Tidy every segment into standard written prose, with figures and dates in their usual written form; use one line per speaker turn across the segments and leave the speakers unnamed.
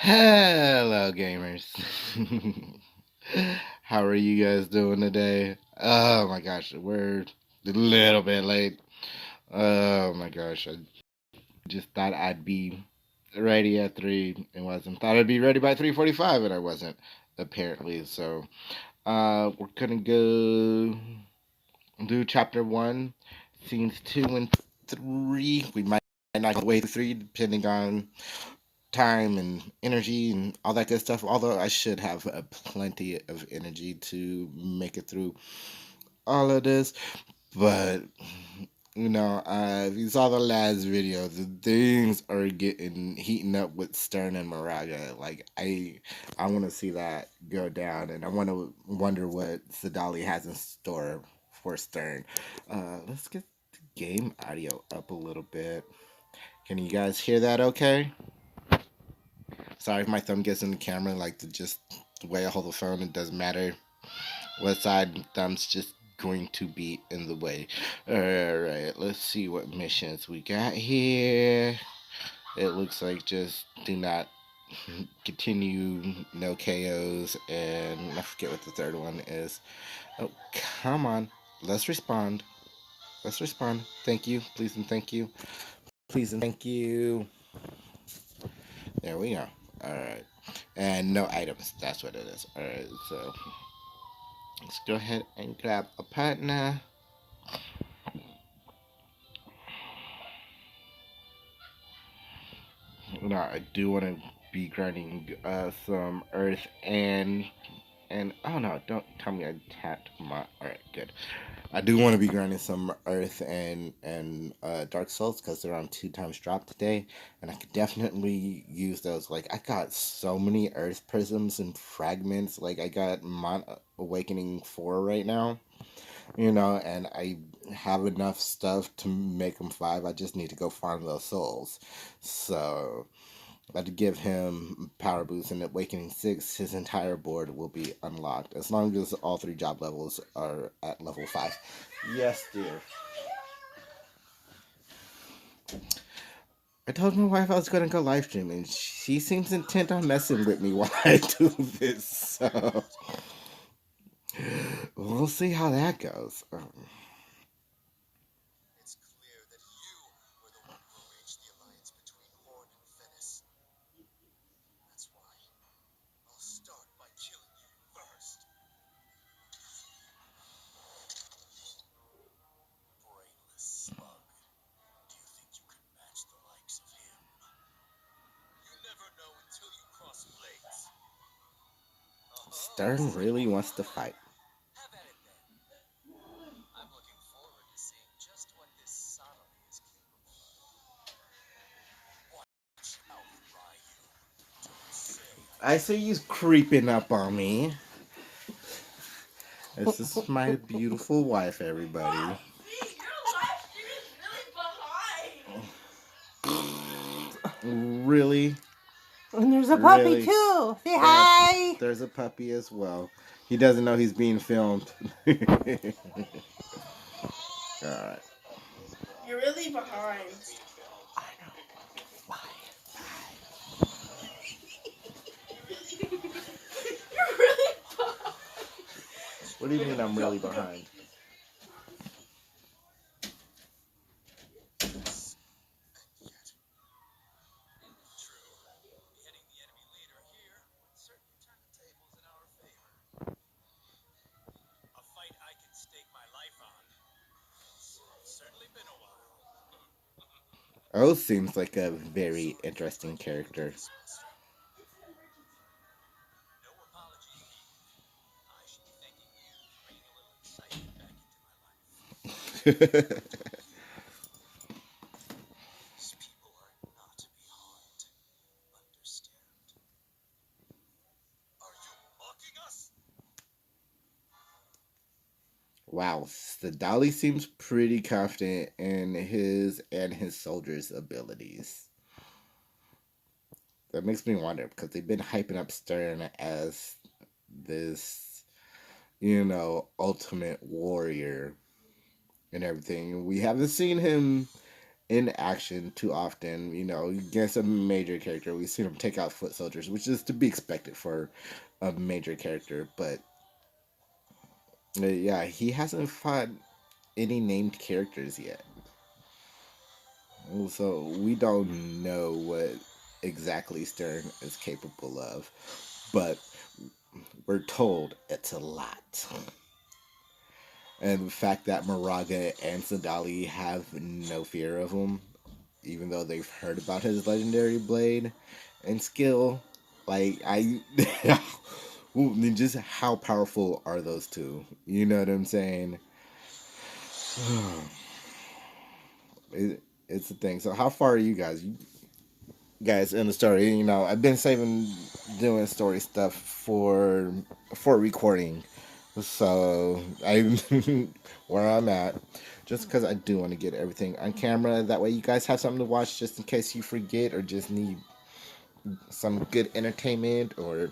Hello, gamers. How are you guys doing today? Oh my gosh, we're a little bit late. Oh my gosh, I just thought I'd be ready at 3 and wasn't. Thought I'd be ready by 3:45 and I wasn't, apparently. So, we're gonna go do chapter 1, scenes 2 and 3. We might not go the way to 3 depending on time and energy and all that good stuff. Although I should have plenty of energy to make it through all of this, but if you saw the last video, the things are getting heating up with Stern and Moraga. Like I want to see that go down, and I want to wonder what Sadali has in store for Stern. Let's get the game audio up a little bit. Can you guys hear that? Okay. Sorry if my thumb gets in the camera, like just the way I hold the phone, it doesn't matter what side the thumb's just going to be in the way. Alright, let's see what missions we got here. It looks like just do not continue, no KOs, and I forget what the third one is. Oh, come on. Let's respond. Let's respond. Thank you. Please and thank you. Please and thank you. There we go. Alright. And no items. That's what it is. Alright, so let's go ahead and grab a partner. Now, I do want to be grinding some earth and oh no, don't tell me I tapped my. Alright, good. I do want to be grinding some earth and dark souls because they're on 2 times drop today, and I could definitely use those. Like I got so many earth prisms and fragments. Like I got awakening 4 right now, and I have enough stuff to make them 5. I just need to go farm those souls. So I'd give him power boost, and awakening 6, his entire board will be unlocked as long as all 3 job levels are at level 5. Yes, dear. I told my wife I was going to go live stream, and she seems intent on messing with me while I do this. So we'll see how that goes.
It's clear that you were the one who arranged the alliance between Horn and Fennis. That's why I'll start by killing you first. Brainless slug. Do you think you can match the likes of him? You never know until you cross blades.
Stern really wants to fight.
Have at it then. I'm looking forward to seeing just what this Sonali is capable of. Watch out, Ryu. Don't say
I see you creeping up on me. This is my beautiful wife, everybody. Really?
And there's a puppy
Really?
too. Say
Yes,
hi.
there's a puppy as well. He doesn't know he's being filmed. Alright.
You're really behind.
I know. Why?
You're really behind.
What do you mean I'm really behind?
Hitting the enemy leader here would certainly turn the tables in our favor. A fight I can stake my life on. It's certainly been a while.
O seems like a very interesting character.
No apologies needed. I should be thanking you for bringing a little excitement back into my life. These people are not to be harmed. Understand? Are you mocking us?
Wow, Sadali seems pretty confident in his and his soldiers' abilities. That makes me wonder because they've been hyping up Stern as this, ultimate warrior and everything. We haven't seen him in action too often. Against a major character, we've seen him take out foot soldiers, which is to be expected for a major character. But yeah, he hasn't fought any named characters yet, so we don't know what exactly Stern is capable of. But we're told it's a lot. And the fact that Moraga and Sadali have no fear of him, even though they've heard about his legendary blade and skill, like just how powerful are those two? You know what I'm saying? It's the thing. So how far are you guys? Guys in the story? I've been saving doing story stuff for recording. So I where I'm at, just because I do want to get everything on camera. That way you guys have something to watch just in case you forget or just need some good entertainment or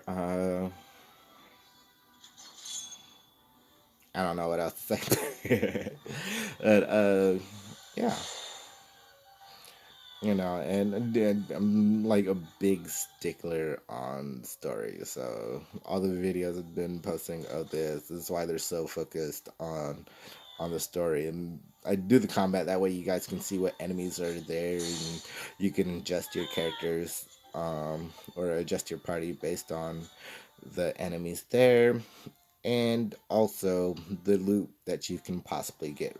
I don't know what else to say. but yeah. And I'm like a big stickler on stories, so all the videos I've been posting of this is why they're so focused on the story. And I do the combat that way you guys can see what enemies are there, and you can adjust your characters or adjust your party based on the enemies there, and also the loot that you can possibly get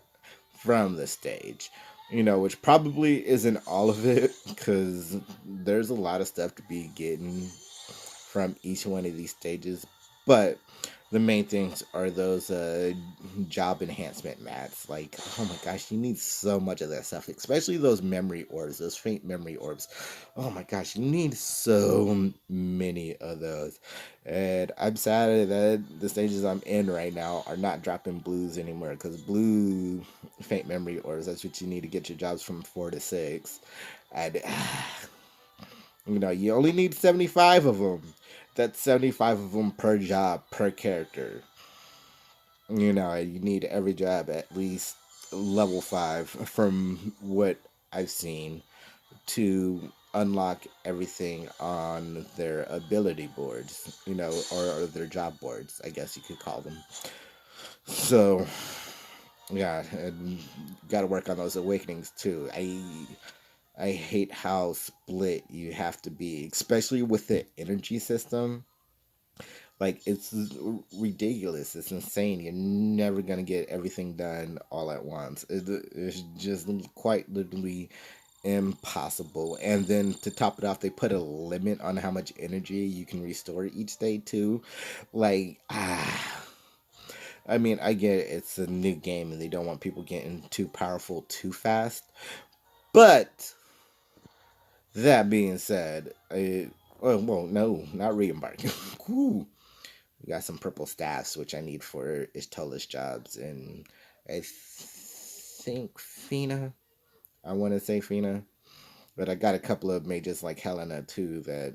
from the stage. Which probably isn't all of it, because there's a lot of stuff to be getting from each one of these stages. But the main things are those job enhancement mats. Like, oh my gosh, you need so much of that stuff, especially those memory orbs, those faint memory orbs. Oh my gosh, you need so many of those. And I'm sad that the stages I'm in right now are not dropping blues anymore, because blue faint memory orbs, that's what you need to get your jobs from 4 to 6. And you only need 75 of them. That's 75 of them per job, per character. You need every job at least level 5 from what I've seen to unlock everything on their ability boards, or their job boards, I guess you could call them. So, yeah, and got to work on those awakenings too. I hate how split you have to be, especially with the energy system. Like, it's ridiculous. It's insane. You're never gonna get everything done all at once. It's just quite literally impossible. And then to top it off, they put a limit on how much energy you can restore each day too. Like, I mean, I get it, it's a new game and they don't want people getting too powerful too fast. But that being said, well, no, not re-embark. Whew. We got some purple staffs, which I need for Ishtola's jobs, and I think Fina. I want to say Fina, but I got a couple of mages like Helena too that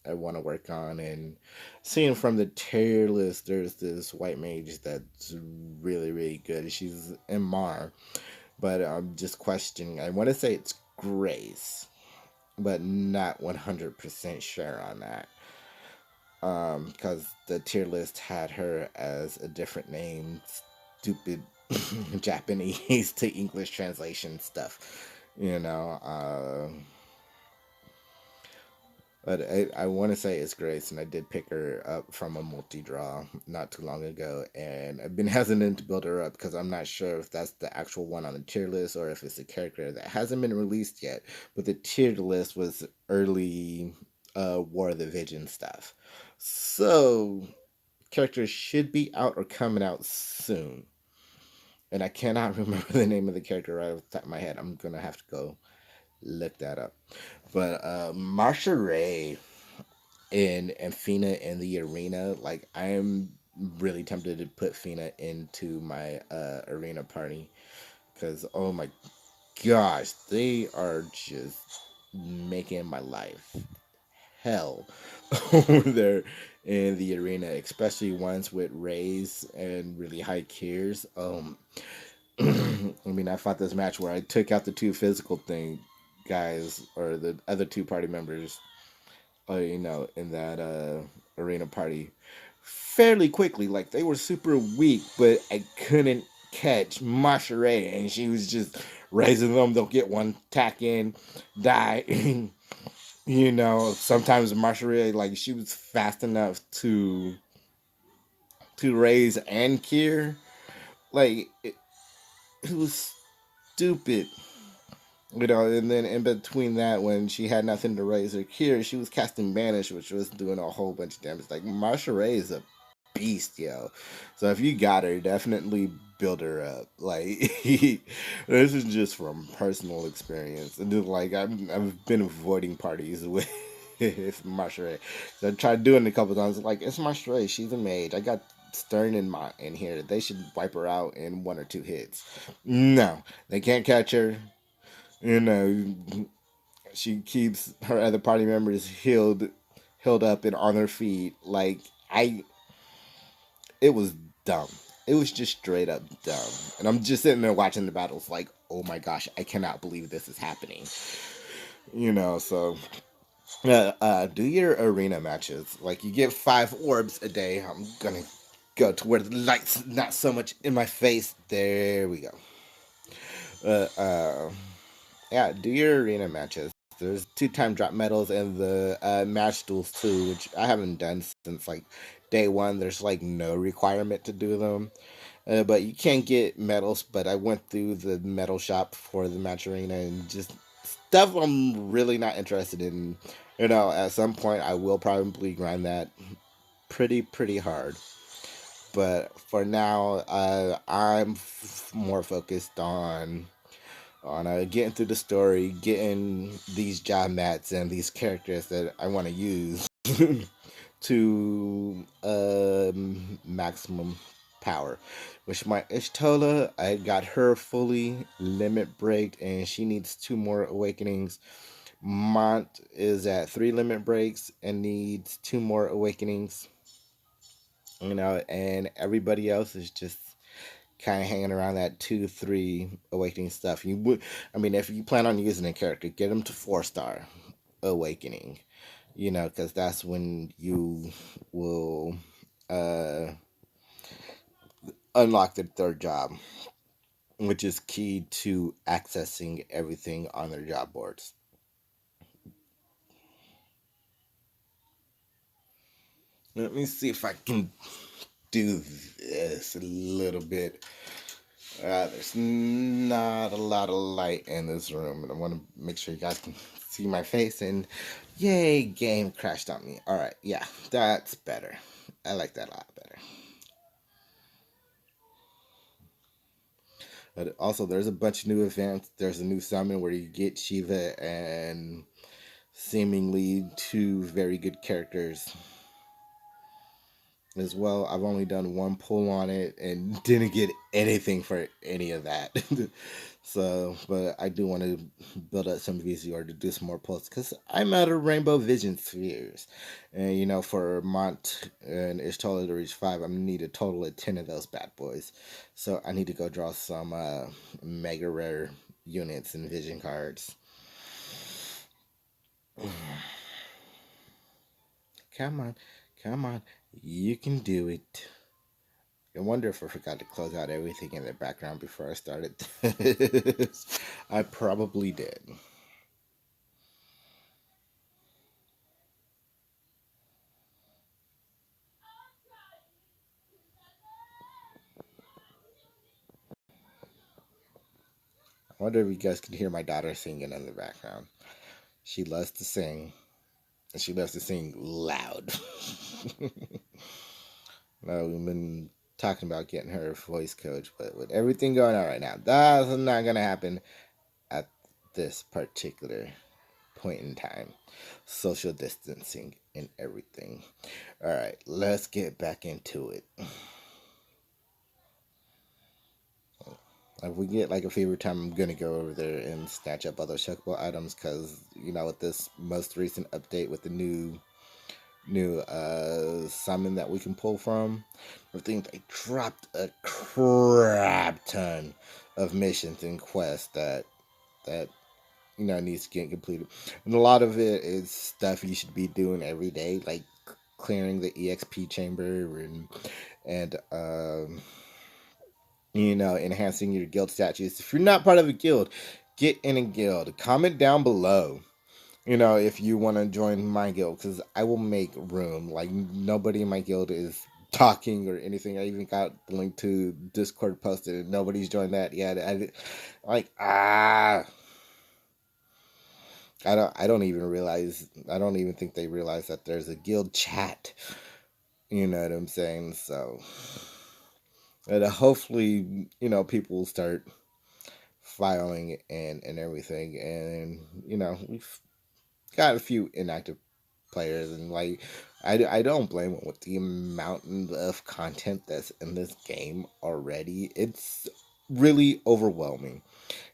I want to work on. And seeing from the tier list, there's this white mage that's really, really good. She's in Mar, but I'm just questioning. I want to say it's Grace, but not 100% sure on that. Because the tier list had her as a different name, stupid Japanese to English translation stuff, you know. But I want to say it's Grace, and I did pick her up from a multi draw not too long ago, and I've been hesitant to build her up because I'm not sure if that's the actual one on the tier list or if it's a character that hasn't been released yet. But the tier list was early War of the Vision stuff, so characters should be out or coming out soon. And I cannot remember the name of the character right off the top of my head. I'm gonna have to go look that up. But Marsha Ray and Fina in the arena, like, I'm really tempted to put Fina into my arena party, because oh my gosh, they are just making my life hell over there in the arena, especially ones with rays and really high tiers. I mean, I fought this match where I took out the two physical thing guys or the other two party members, in that arena party fairly quickly. Like they were super weak, but I couldn't catch Mashere, and she was just raising them. They'll get one tack in, die. Sometimes Mashere, like she was fast enough to raise and cure. Like it was stupid. And then in between that, when she had nothing to raise or cure, she was casting Banish, which was doing a whole bunch of damage. Like, Marshall is a beast, yo. So if you got her, definitely build her up. Like, this is just from personal experience. And just, like, I've been avoiding parties with Marshall. So I tried doing it a couple times. Like, it's Marshall. She's a mage. I got Stern in here. They should wipe her out in 1 or 2 hits. No, they can't catch her. You know, she keeps her other party members healed up and on their feet. Like it was dumb. It was just straight up dumb. And I'm just sitting there watching the battles, like, oh my gosh, I cannot believe this is happening. So do your arena matches. Like you get 5 orbs a day. I'm gonna go to where the light's not so much in my face. There we go. Yeah, do your arena matches. There's 2-time drop medals and the match duels too, which I haven't done since like day one. There's like no requirement to do them, but you can get medals. But I went through the medal shop for the match arena and just stuff I'm really not interested in. At some point I will probably grind that pretty hard. But for now, I'm more focused on getting through the story, getting these job mats and these characters that I want to use to maximum power. Which my Ishtola, I got her fully limit breaked, and she needs 2 more awakenings. Mont is at 3 limit breaks and needs 2 more awakenings. And everybody else is just kind of hanging around that 2-3 awakening stuff. If you plan on using a character, get them to 4-star awakening, because that's when you will unlock the 3rd job, which is key to accessing everything on their job boards. Let me see if I can do this a little bit. There's not a lot of light in this room, and I want to make sure you guys can see my face. And yay, game crashed on me. All right, yeah, that's better. I like that a lot better. But also, there's a bunch of new events. There's a new summon where you get Shiva and seemingly 2 very good characters as well. I've only done 1 pull on it and didn't get anything for any of that. But I do want to build up some VCR to do some more pulls because I'm out of Rainbow Vision Spheres. And for Mont and Ishtola to reach 5, I'm going to need a total of 10 of those bad boys. So I need to go draw some mega rare units and vision cards. Come on. You can do it. I wonder if I forgot to close out everything in the background before I started this. I probably did. I wonder if you guys can hear my daughter singing in the background. She loves to sing, and she loves to sing loud. We've been talking about getting her a voice coach, but with everything going on right now, that's not going to happen at this particular point in time. Social distancing and everything. All right, let's get back into it. If we get like a favorite time, I'm gonna go over there and snatch up other Chocobo items because with this most recent update with the new summon that we can pull from, I think they dropped a crap ton of missions and quests that needs to get completed, and a lot of it is stuff you should be doing every day, like clearing the exp chamber and enhancing your guild statues. If you're not part of a guild, get in a guild. Comment down below, if you want to join my guild, because I will make room. Like, nobody in my guild is talking or anything. I even got the link to Discord posted, and nobody's joined that yet. I don't even realize. I don't even think they realize that there's a guild chat. You know what I'm saying? So, and hopefully, people will start filing and everything, and we've got a few inactive players, and like I don't blame them with the amount of content that's in this game already. It's really overwhelming.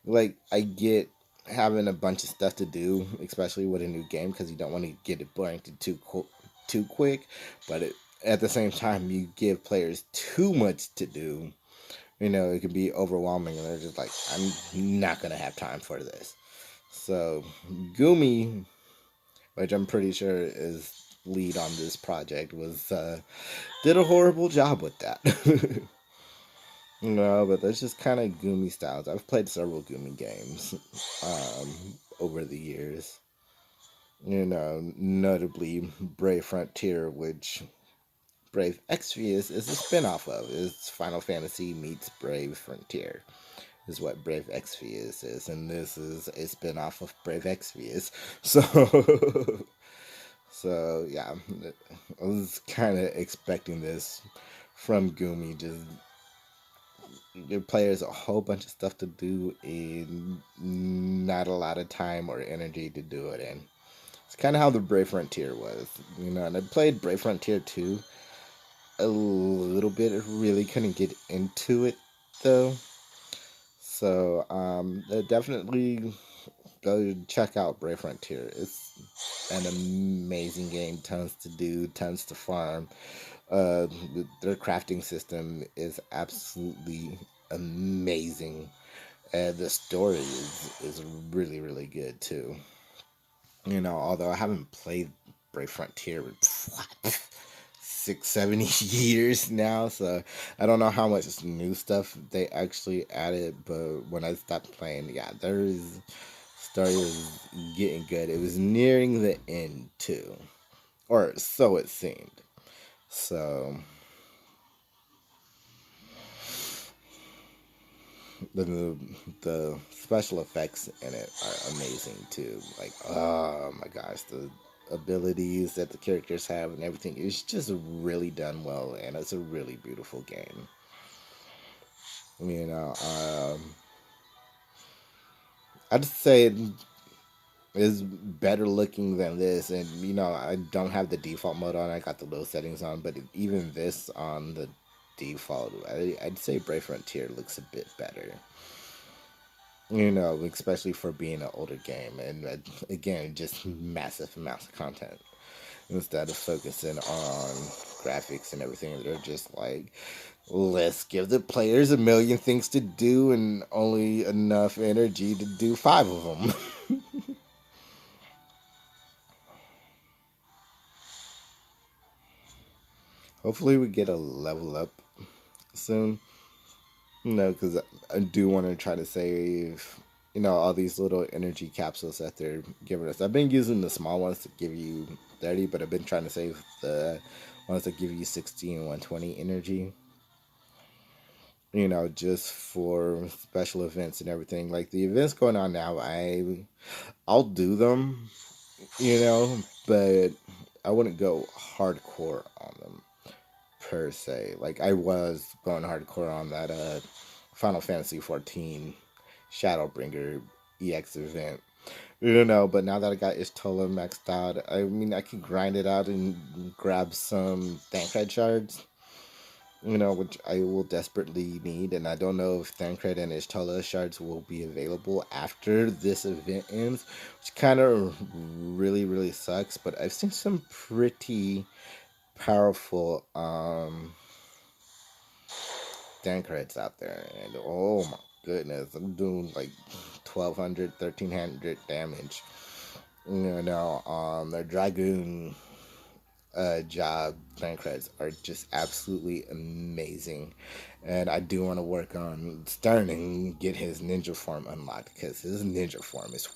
Like, I get having a bunch of stuff to do, especially with a new game, because you don't want to get it blanked too quick, but at the same time, you give players too much to do, it can be overwhelming, and they're just like, I'm not gonna have time for this. So Gumi, which I'm pretty sure is lead on this project, did a horrible job with that. No, but that's just kind of Gumi styles. I've played several Gumi games over the years. Notably Brave Frontier, which Brave Exvius is a spinoff of. It's Final Fantasy meets Brave Frontier, is what Brave Exvius is, and this is a spinoff of Brave Exvius. So yeah, I was kind of expecting this from Gumi. Just give players a whole bunch of stuff to do and not a lot of time or energy to do it in. It's kind of how the Brave Frontier was, and I played Brave Frontier 2 a little bit. I really couldn't get into it though. So definitely go check out Brave Frontier. It's an amazing game. Tons to do, tons to farm. Their crafting system is absolutely amazing, and the story is really, really good too. Although I haven't played Brave Frontier in 6, 7 years now, so I don't know how much new stuff they actually added. But when I stopped playing, yeah, story was getting good. It was nearing the end too, or so it seemed. So the the special effects in it are amazing too. Like, oh my gosh, the abilities that the characters have and everything is just really done well, and it's a really beautiful game. You know, I'd say it is better looking than this, and I don't have the default mode on. I got the low settings on, but even this on the default, I'd say Brave Frontier looks a bit better. Especially for being an older game, and again, just massive amounts of content. Instead of focusing on graphics and everything, they're just like, let's give the players a million things to do and only enough energy to do 5 of them. Hopefully we get a level up soon. Because I do want to try to save, all these little energy capsules that they're giving us. I've been using the small ones to give you 30, but I've been trying to save the ones that give you 60 and 120 energy. Just for special events and everything. Like the events going on now, I'll do them, but I wouldn't go hardcore on them per se. Like, I was going hardcore on that Final Fantasy 14 Shadowbringer EX event. But now that I got Ishtola maxed out, I mean, I could grind it out and grab some Thancred shards, which I will desperately need. And I don't know if Thancred and Ishtola shards will be available after this event ends, which kind of really, really sucks. But I've seen some pretty powerful Thancreds out there, and oh my goodness, I'm doing like 1200, 1300 damage. You know, the Dragoon job playing credits are just absolutely amazing. And I do want to work on starting and get his ninja form unlocked because his ninja form is.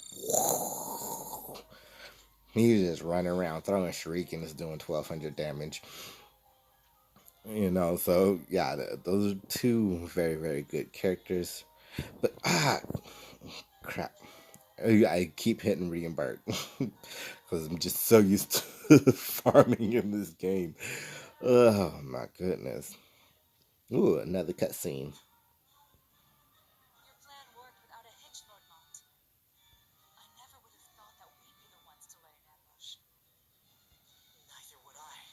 He's just running around throwing shurikens doing 1200 damage. You know, so yeah, those are two very, very good characters. But crap. I keep hitting reembark because I'm just so used to farming in this game. Oh my goodness. Ooh, another cutscene.
Your plan worked without a hitch, Lord Mont. I never would have thought that we'd be the ones to lay an ambush. Neither would I.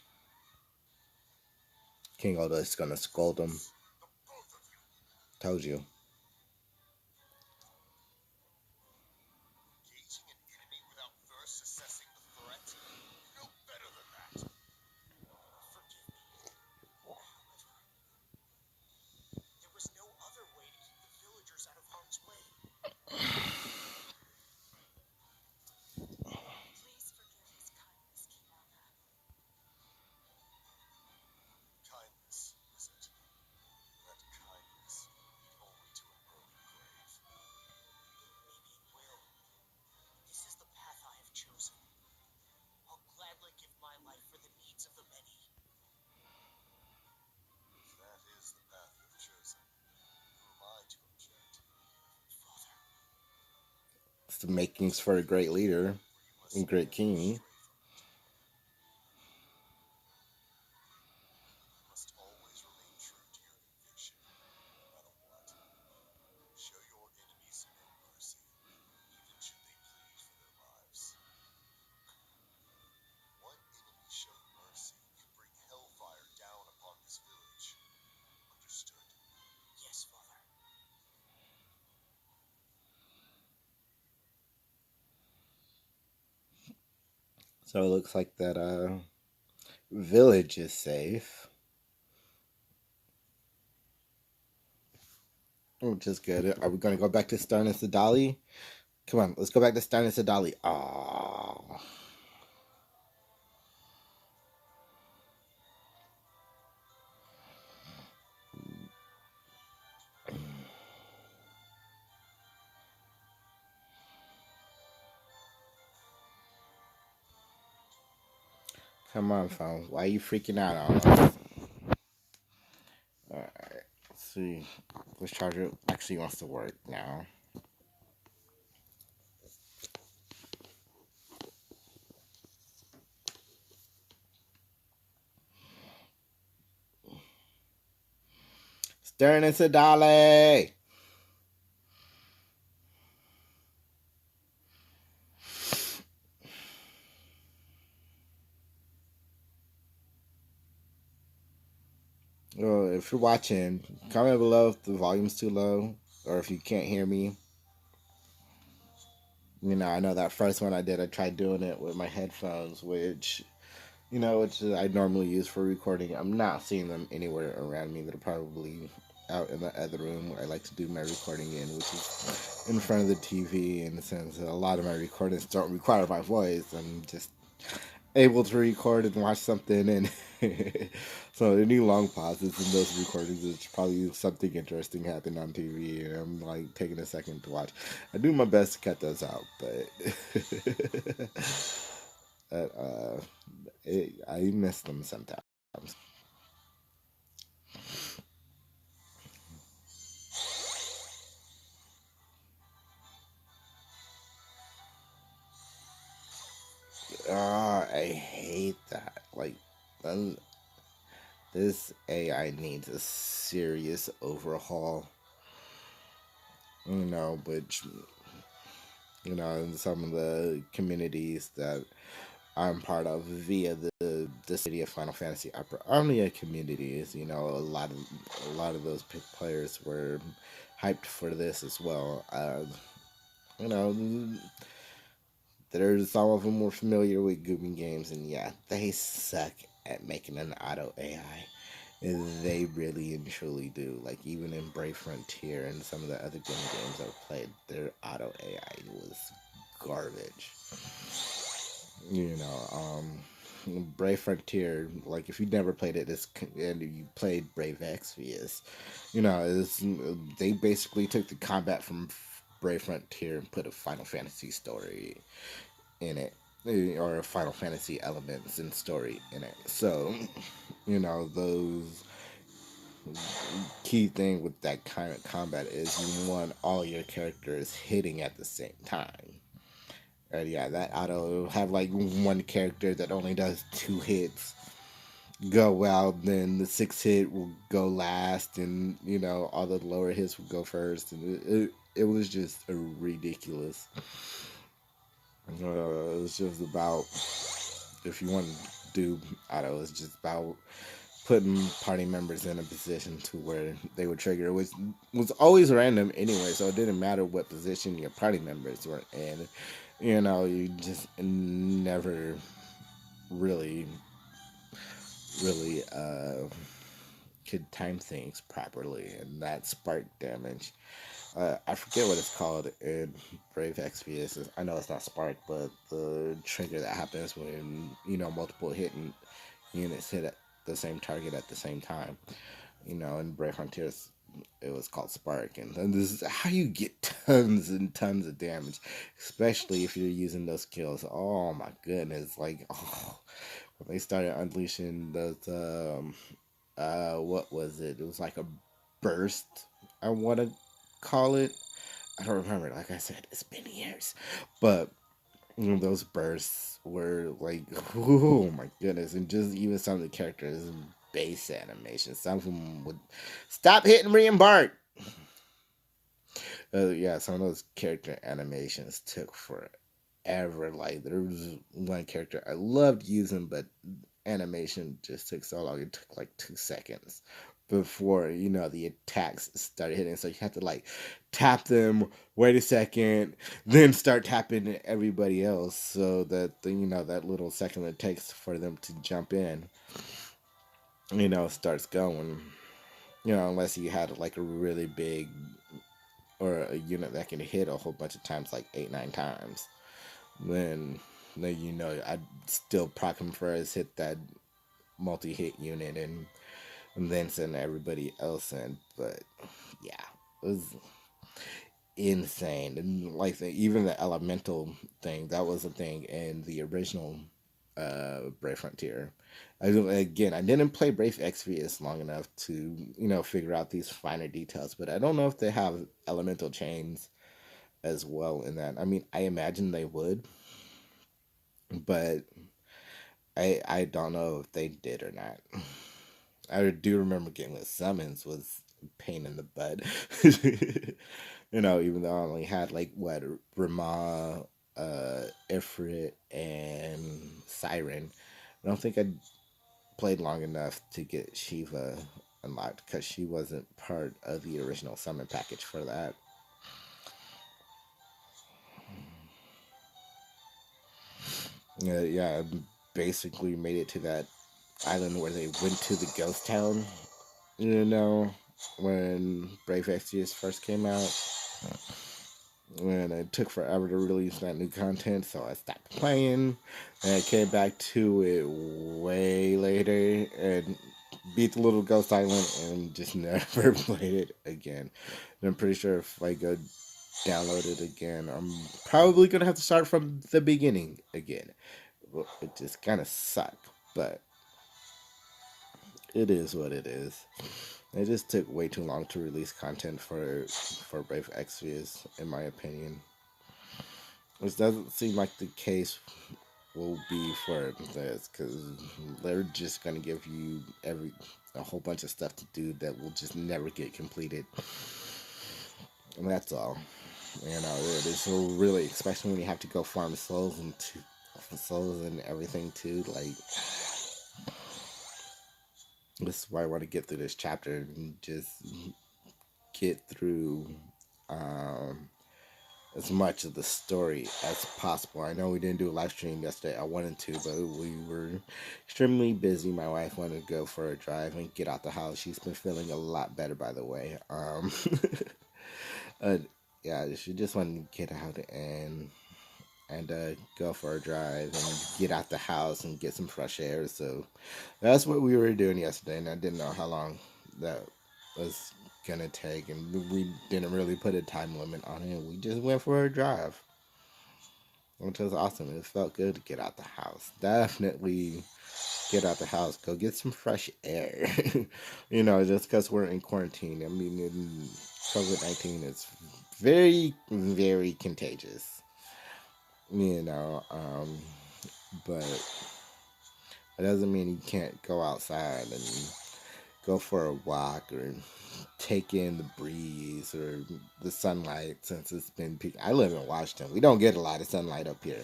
King Oda's gonna scold him.
The both of you.
Told you.
Engaging an enemy without first assessing the threat? You know better than that. Forgive me. However, there was no other way to keep the villagers out of harm's way. Please forgive his kindness, King Alga. Kindness, is it? That kindness will lead only to an early grave. Maybe it will. This is the path I have chosen. I'll gladly give my life for the needs of the many. If that is the path you have chosen, who am I to object? Father,
It's the makings for a great leader and great king.
you must always remain true to your conviction, no matter what. Show your enemies no mercy, even should they plead for their lives. One enemy shown mercy can bring hellfire down upon this village. Understood? Yes, Father.
So it looks like that village is safe. Which is good. Are we gonna go back to Stern and Sadali? Come on, let's go back to Stern and Sadali. Oh. Come on, phone. Why are you freaking out on us? Alright, let's see. This charger actually wants to work now. Stern and Sadali! Well, if you're watching, comment below if the volume's too low or if you can't hear me. You know, I know that first one I did, I tried doing it with my headphones, which I normally use for recording. I'm not seeing them anywhere around me. They're probably out in the other room where I like to do my recording in, which is in front of the TV. In the sense that a lot of my recordings don't require my voice. I'm just able to record and watch something, and so any long pauses in those recordings is probably something interesting happened on TV, and I'm like taking a second to watch. I do my best to cut those out, but I miss them sometimes. I hate that. Like, this AI needs a serious overhaul. Which in some of the communities that I'm part of via the Dissidia Final Fantasy Opera Omnia communities, a lot of those players were hyped for this as well. You know, There's some of them were familiar with Gooby games, and yeah, they suck at making an auto AI. They really and truly do. Like even in Brave Frontier and some of the other games I've played, their auto AI was garbage. You know, Brave Frontier, like if you never played it, and you played Brave Exvius, you know, they basically took the combat from Brave Frontier and put a Final Fantasy story in it, or Final Fantasy elements and story in it. So, you know, those key thing with that kind of combat is you want all your characters hitting at the same time. And yeah, that auto have like one character that only does 2 hits go well, then the 6th hit will go last, and you know all the lower hits will go first, and it was just a ridiculous. It was just about, if you want to do auto, it's just about putting party members in a position to where they would trigger, which was always random anyway, so it didn't matter what position your party members were in. You know, you just never really, really could time things properly, and that spark damage. I forget what it's called in Brave XPS. I know it's not spark, but the trigger that happens when you know multiple hitting units hit at the same target at the same time. You know, in Brave Frontiers, it was called Spark, and then this is how you get tons and tons of damage, especially if you're using those skills. Oh my goodness! Like, oh, when they started unleashing those, what was it? It was like a burst. I want to call it. I don't remember. Like I said, it's been years, but those bursts were like, oh my goodness, and just even some of the characters' base animations. Some of them would stop hitting re-embark. Yeah, some of those character animations took forever. Like there was one character I loved using, but animation just took so long. It took like 2 seconds before you know the attacks started hitting. So you have to like tap them, wait a second, then start tapping everybody else, so that the, you know that little second it takes for them to jump in, you know, starts going. You know, unless you had like a really big or a unit that can hit a whole bunch of times, like 8, 9 times, then you know I'd still proc him first, hit that multi-hit unit, and then send everybody else in. But yeah, it was insane. And like even the elemental thing, that was a thing in the original Brave Frontier. Again, I didn't play Brave Exvius long enough to, you know, figure out these finer details, but I don't know if they have elemental chains as well in that. I mean, I imagine they would, but I don't know if they did or not. I do remember getting the summons was a pain in the butt. You know, even though I only had like what Ramah, Ifrit, and Siren. I don't think I played long enough to get Shiva unlocked because she wasn't part of the original summon package for that. Yeah, I basically made it to that island where they went to the ghost town, you know, when Brave Exvius first came out. And it took forever to release that new content, so I stopped playing. And I came back to it way later and beat the little ghost island and just never played it again. And I'm pretty sure if I go download it again, I'm probably gonna have to start from the beginning again. Well, it just kind of sucked, but it is what it is. It just took way too long to release content for Brave Exvius, in my opinion. Which doesn't seem like the case will be for this, because they're just gonna give you a whole bunch of stuff to do that will just never get completed, and that's all. You know, it is so really, especially when you have to go farm souls and everything too. Like, this is why I want to get through this chapter and just get through um, as much of the story as possible. I know we didn't do a live stream yesterday. I wanted to, but we were extremely busy. My wife wanted to go for a drive and get out the house. She's been feeling a lot better, by the way. uh, yeah, she just wanted to get out and go for a drive and get out the house and get some fresh air. So that's what we were doing yesterday, and I didn't know how long that was gonna take, and we didn't really put a time limit on it. We just went for a drive, which was awesome. It felt good to get out the house. Definitely get out the house, go get some fresh air. Just because we're in quarantine. I mean, COVID-19 is very, very contagious. You know, but it doesn't mean you can't go outside and go for a walk or take in the breeze or the sunlight since it's been peaking. I live in Washington. We don't get a lot of sunlight up here.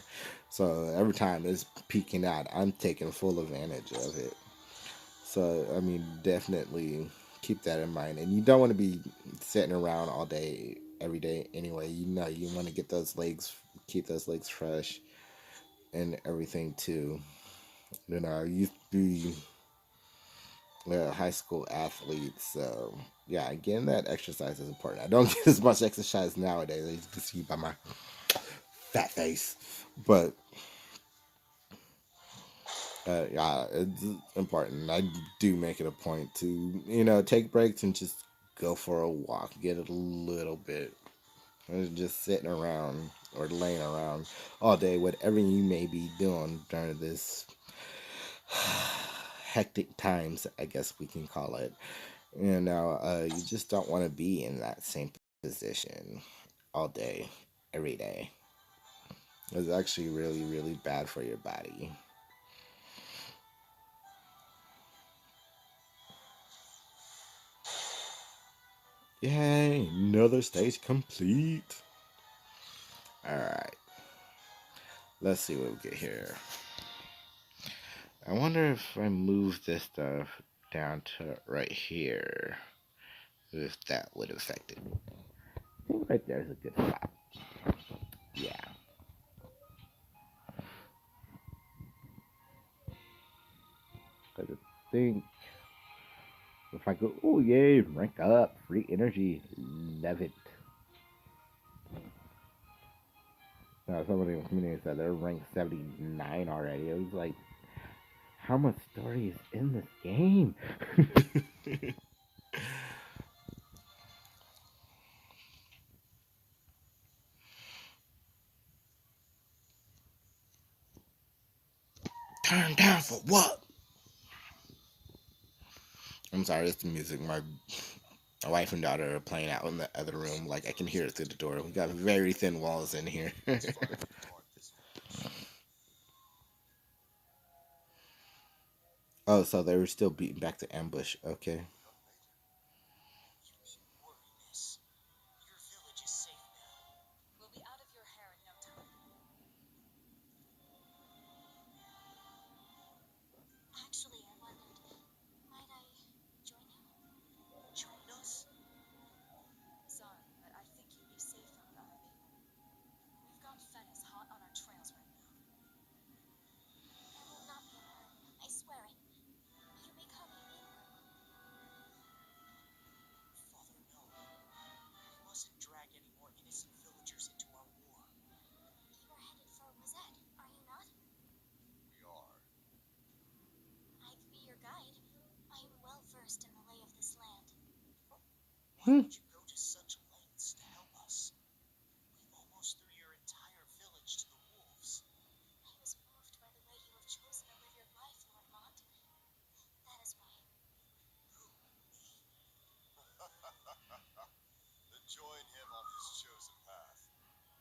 So every time it's peeking out, I'm taking full advantage of it. So, I mean, definitely keep that in mind. And you don't want to be sitting around all day, every day anyway. You want to get those legs, keep those legs fresh and everything too. I used to be a high school athlete, so yeah, again, that exercise is important. I don't get as much exercise nowadays, as you can see by my fat face, but yeah, it's important. I do make it a point to take breaks and just go for a walk, get a little bit. Just sitting around or laying around all day, whatever you may be doing during this hectic times, I guess we can call it. You just don't want to be in that same position all day, every day. It's actually really, really bad for your body. Yay, another stage complete. Alright, let's see what we get here. I wonder if I move this stuff down to right here, if that would affect it. I think right there is a good spot. Yeah. Because I think if I go, oh yay, rank up, free energy, love it. Somebody in the community said they're ranked 79 already. It was like, how much story is in this game? Turn down for what? I'm sorry, it's the music. My wife and daughter are playing out in the other room. Like, I can hear it through the door. We got very thin walls in here. Oh, so they were still beating back the ambush. Okay.
You needn't worry, miss. Your village is safe now.
We'll be out of your hair in no time.
Actually, I wondered, might I join you?
Join us?
Sorry, but I think you'd be safer with other people. We've got Fennis hot on our trails right now.
I will not be alone. I swear it. You may call me Bingo.
Father, no. We mustn't drag any more innocent villagers into our war.
You are headed for Wizette, are you not?
We are.
I could be your guide. I am well versed in the lay of this land.
Why would you go to such lengths to help us? We almost threw your entire village to the wolves.
I was moved by the way you have chosen to live your life, Lord Mont. That is why.
Who? Me? Then join him on his chosen path.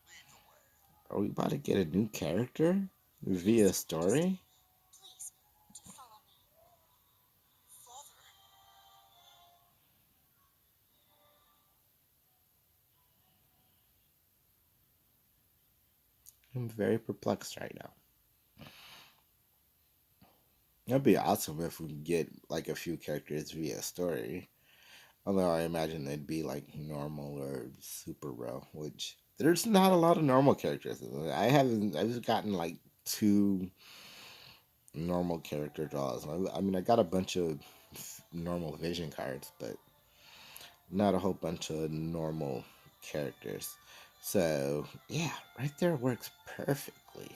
Lead the way.
Are we about to get a new character via story?
Please, do follow me.
Father!
I'm very perplexed right now. That'd be awesome if we could get like a few characters via story. Although I imagine they'd be like normal or super raw, which there's not a lot of normal characters. I've just gotten like 2 normal character draws. I mean, I got a bunch of normal vision cards, but not a whole bunch of normal characters. So yeah, right there works perfectly.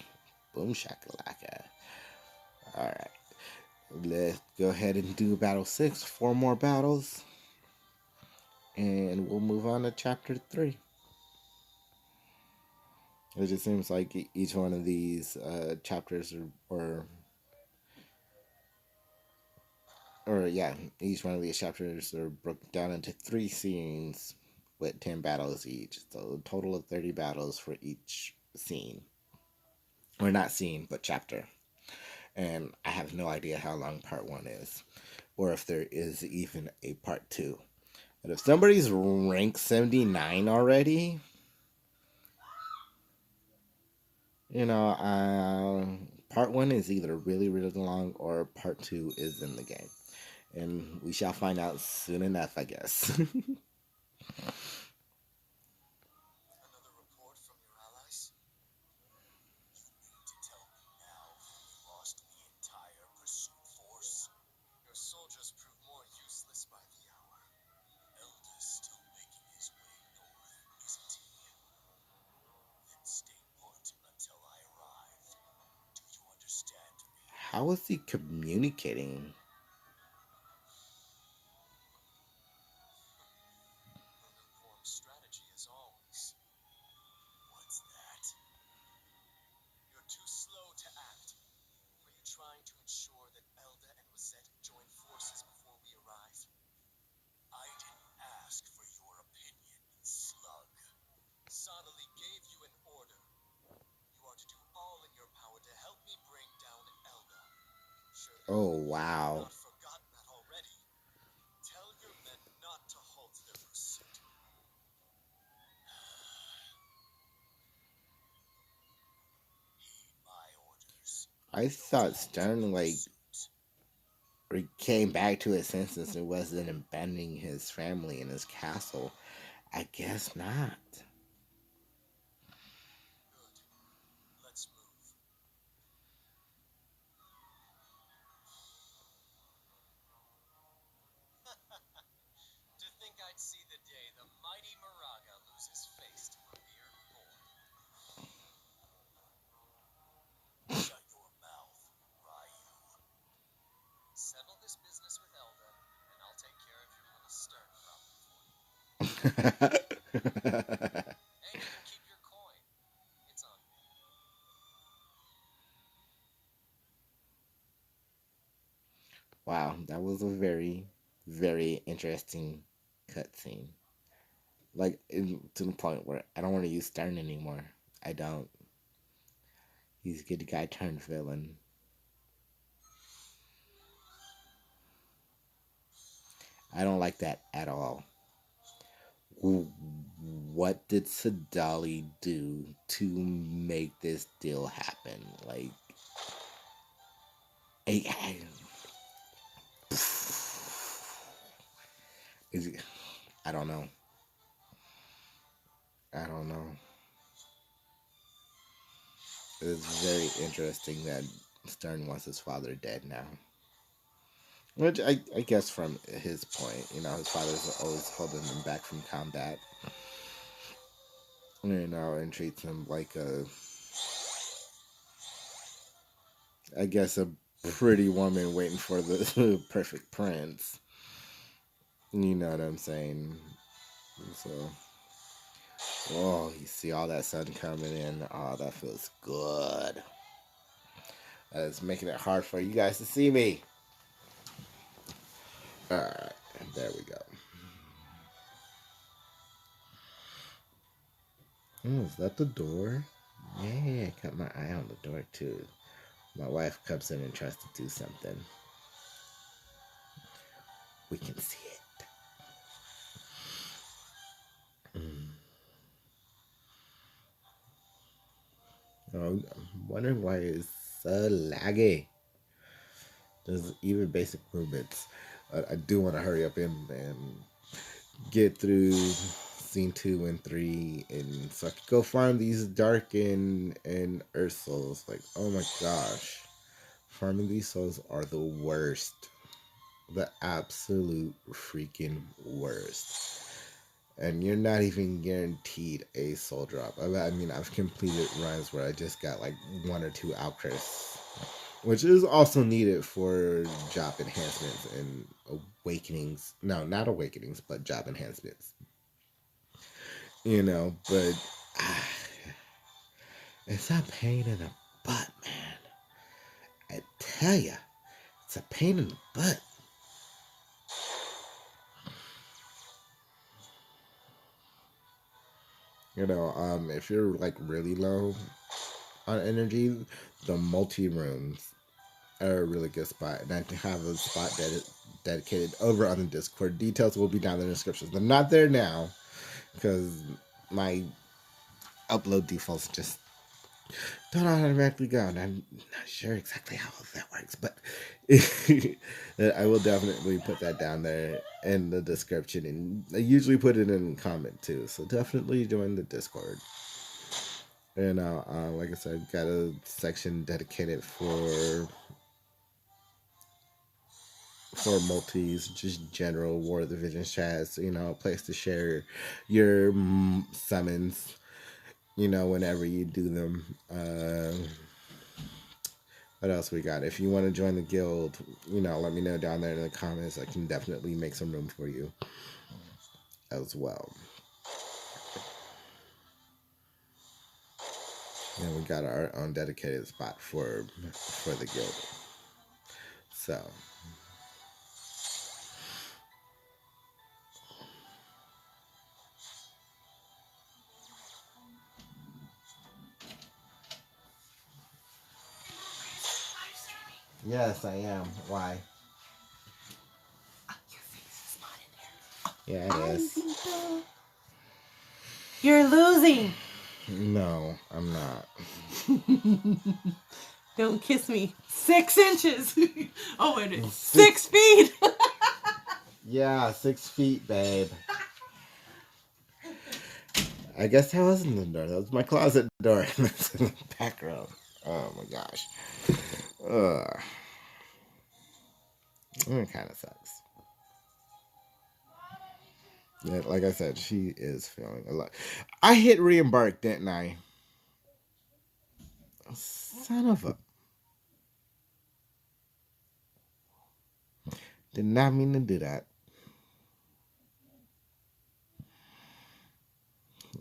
Boom shakalaka. All right, let's go ahead and do battle 6. 4 more battles, and we'll move on to chapter 3. It just seems like each one of these chapters or yeah, each one of these chapters are broken down into 3 scenes with 10 battles each. So a total of 30 battles for each scene. Or not scene, but chapter. And I have no idea how long part 1 is, or if there is even a part 2. But if somebody's rank 79 already, part 1 is either really, really long or part 2 is in the game. And we shall find out soon enough, I guess.
Another report from your allies? You mean to tell me now you lost the entire pursuit force? Your soldiers prove more useless by the hour. Elda's still making his way north, isn't he? Then stay put until I arrive. Do you understand me?
How is he communicating?
Uninformed strategy as always. What's that? You're too slow to act. Are you trying to ensure that Elda and Rosette join forces before we arrive? I didn't ask for your opinion, Slug. Sonali gave you an order. You are to do all in your power to help me bring down Elda. Surely
Oh,
you
wow.
have not forgotten that already. Tell your men not to halt their pursuit. Heed my orders.
I thought Stern, like, came back to his senses and wasn't abandoning his family in his castle. I guess not.
Good. Let's move. To think I'd see the day the mighty Moraga loses face to a mere boy. Shut your mouth, Ryu. Settle this business with Elda, and I'll take care of your little Stern problem for you. And you can keep your coin. It's on me.
Wow, that was a very, very interesting cutscene. Like, to the point where I don't want to use Stern anymore. I don't. He's a good guy turned villain. I don't like that at all. What did Sadali do to make this deal happen? Like, is it, I don't know. I don't know. It's very interesting that Stern wants his father dead now. Which I guess from his point, his father's always holding him back from combat. And treats him like I guess, a pretty woman waiting for the perfect prince. You know what I'm saying? So, oh, you see all that sun coming in. Oh, that feels good. That is making it hard for you guys to see me. Alright, there we go. Oh, is that the door? Yeah, I got my eye on the door too. My wife comes in and tries to do something. We can see it. Oh, I'm wondering why it's so laggy. There's even basic movements. I do want to hurry up and get through scene 2 and 3, and so I could go farm these dark and earth souls. Like, oh my gosh, farming these souls are the worst, the absolute freaking worst. And you're not even guaranteed a soul drop. I mean, I've completed runs where I just got like 1 or 2 outcasts, which is also needed for job enhancements and awakenings. No, not awakenings, but job enhancements. You know, but it's a pain in the butt, man. I tell ya, it's a pain in the butt. You know, if you're like really low on energy, the multi rooms are a really good spot, and I have a spot dedicated over on the Discord. Details will be down in the description. They're not there now because my upload defaults just don't automatically go, and I'm not sure exactly how that works, but I will definitely put that down there in the description, and I usually put it in a comment too, so definitely join the Discord. And like I said, got a section dedicated for multis, just general War of the Visions chats, you know, a place to share your summons, you know, whenever you do them. What else we got? If you want to join the guild, you know, let me know down there in the comments. I can definitely make some room for you as well. And we got our own dedicated spot for the guild. So yes, I am. Why?
Your face is not in there.
Yeah, it is.
You're losing.
No, I'm not.
Don't kiss me. 6 inches. Oh, wait. 6 feet.
Yeah, 6 feet, babe. I guess that wasn't the door. That was my closet door. That's in the background. Oh my gosh. Ugh. It kind of sucks. Yeah, like I said, she is feeling a lot. I hit re-embark, didn't I? Son of a... Did not mean to do that.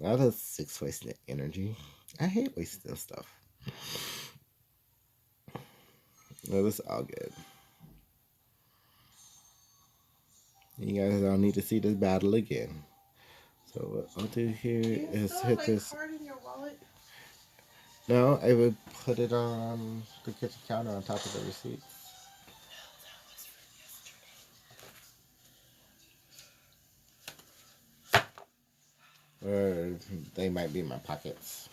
That is 6 wasted energy. I hate wasting stuff. No, this is all good. You guys don't need to see this battle again. So what I'll do here is hit this.
Card in your wallet?
No, I would put it on the kitchen counter on top of the receipts. Or they might be in my pockets.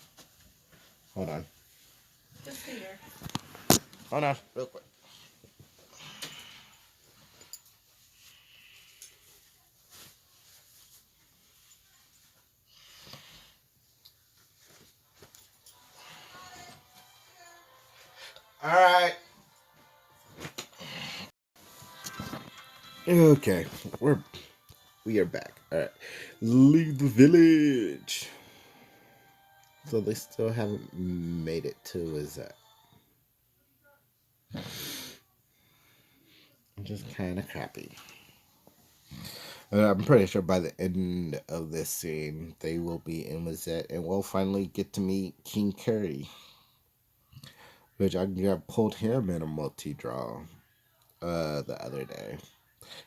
Hold on.
Just here.
Hold on, real quick. All right. Okay, we are back. All right, leave the village. So they still haven't made it to Izette. Just kind of crappy. I'm pretty sure by the end of this scene, they will be in Lizette, and we'll finally get to meet King Curry, which I got pulled him in a multi-draw the other day.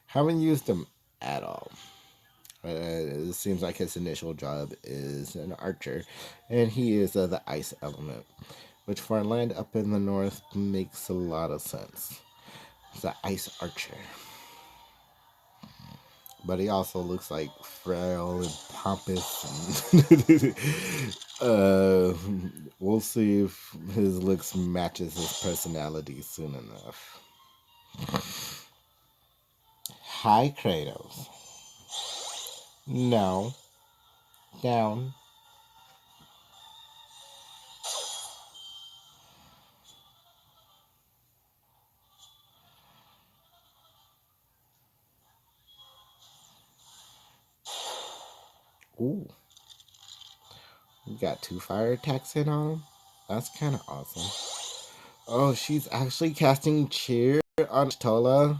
Haven't used him at all. It seems like his initial job is an archer, and he is the ice element, which for a land up in the north makes a lot of sense. He's an ice archer. But he also looks like frail and pompous. We'll see if his looks matches his personality soon enough. Hi, Kratos. No. Down. Ooh. We got 2 fire attacks in on him. That's kind of awesome. Oh, she's actually casting cheer on Ishtola.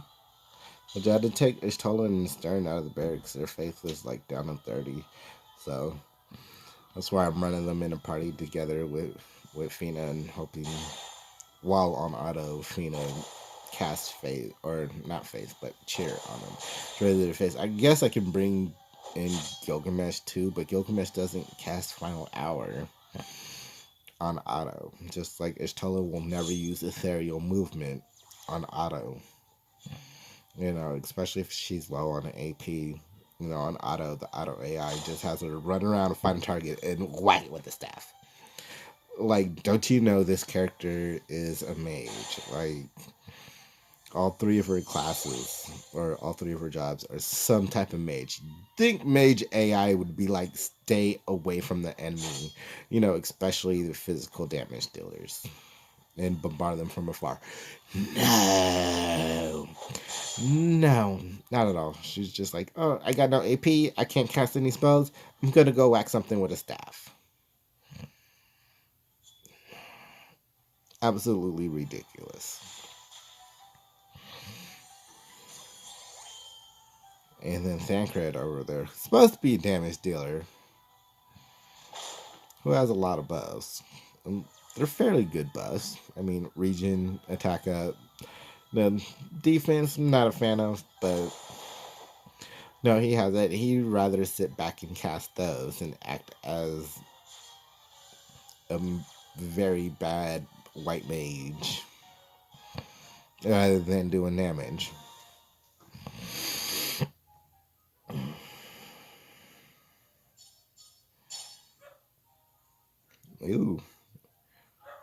I had to take Ishtola and Stern out of the barracks. Their faith was like down to 30. So that's why I'm running them in a party together with Fina and hoping while on auto, Fina cast faith, or not faith, but cheer on them. Ready to face. I guess I can bring in Gilgamesh too, but Gilgamesh doesn't cast Final Hour on auto. Just like Ishtola will never use ethereal movement on auto. You know, especially if she's low on an AP. You know, on auto, the auto AI just has her run around and find a target and whack it with the staff. Like, don't you know this character is a mage? Like, all 3 of her classes, or all 3 of her jobs, are some type of mage. Think mage AI would be like, stay away from the enemy. You know, especially the physical damage dealers. And bombard them from afar. No. No, not at all. She's just like, oh, I got no AP. I can't cast any spells. I'm going to go whack something with a staff. Absolutely ridiculous. And then Thancred over there, supposed to be a damage dealer, who has a lot of buffs. They're fairly good buffs. I mean, regen, attack up. The defense, I'm not a fan of, but no, he has it. He'd rather sit back and cast those and act as a very bad white mage rather than doing damage. Ooh.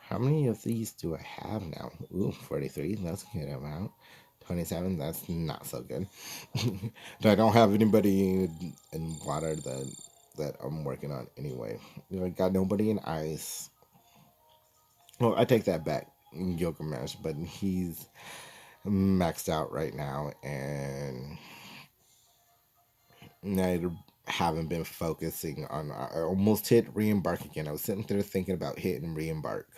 How many of these do I have now? Ooh, 43. That's a good amount. 27. That's not so good. I don't have anybody in water that I'm working on anyway. I got nobody in ice. Well, I take that back. Gilgamesh, but he's maxed out right now, and I haven't been focusing on. I almost hit re-embark again. I was sitting there thinking about hitting re-embark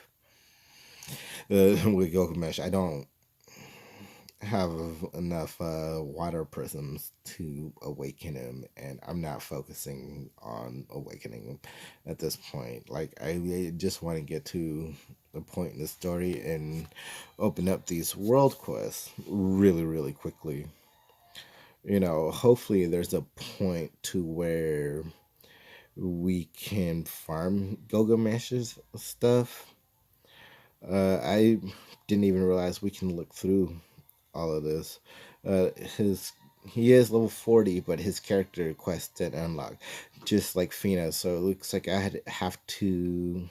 with Gilgamesh. I don't have enough water prisms to awaken him, and I'm not focusing on awakening him at this point. Like, I just want to get to the point in the story and open up these world quests really, really quickly. You know, hopefully there's a point to where we can farm Gilgamesh's stuff. I didn't even realize we can look through all of this. His He is level 40, but his character quest didn't unlock, just like Fina. So it looks like I have to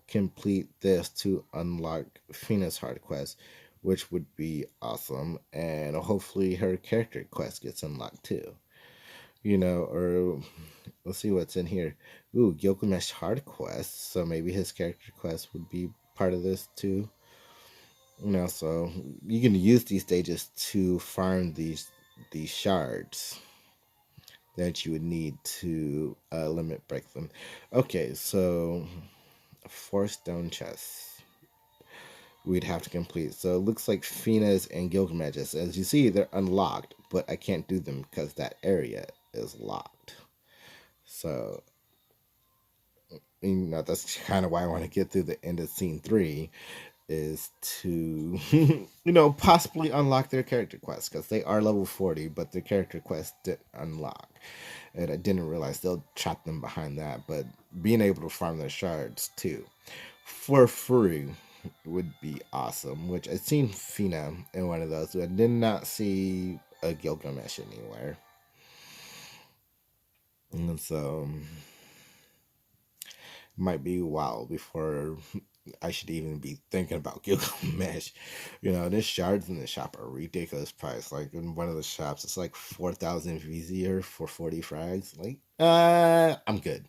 complete this to unlock Fina's hard quest, which would be awesome. And hopefully her character quest gets unlocked too. You know, or let's see what's in here. Ooh, Gilgamesh hard quest. So maybe his character quest would be part of this too. You know, so you can use these stages to farm these shards that you would need to limit break them. Okay, so 4 stone chests we'd have to complete. So it looks like Fina's and Gilgamesh's. As you see, they're unlocked, but I can't do them because that area is locked. So, you know, that's kind of why I want to get through the end of scene 3, is to, you know, possibly unlock their character quests, because they are level 40, but their character quest didn't unlock. And I didn't realize they'll trap them behind that, but being able to farm their shards too for free would be awesome. Which I've seen Fina in one of those, but I did not see a Gilgamesh anywhere. And so might be a while before I should even be thinking about Gilgamesh. You know, the shards in the shop are ridiculous price. Like in one of the shops, it's like 4,000 VZR for 40 frags. Like, I'm good.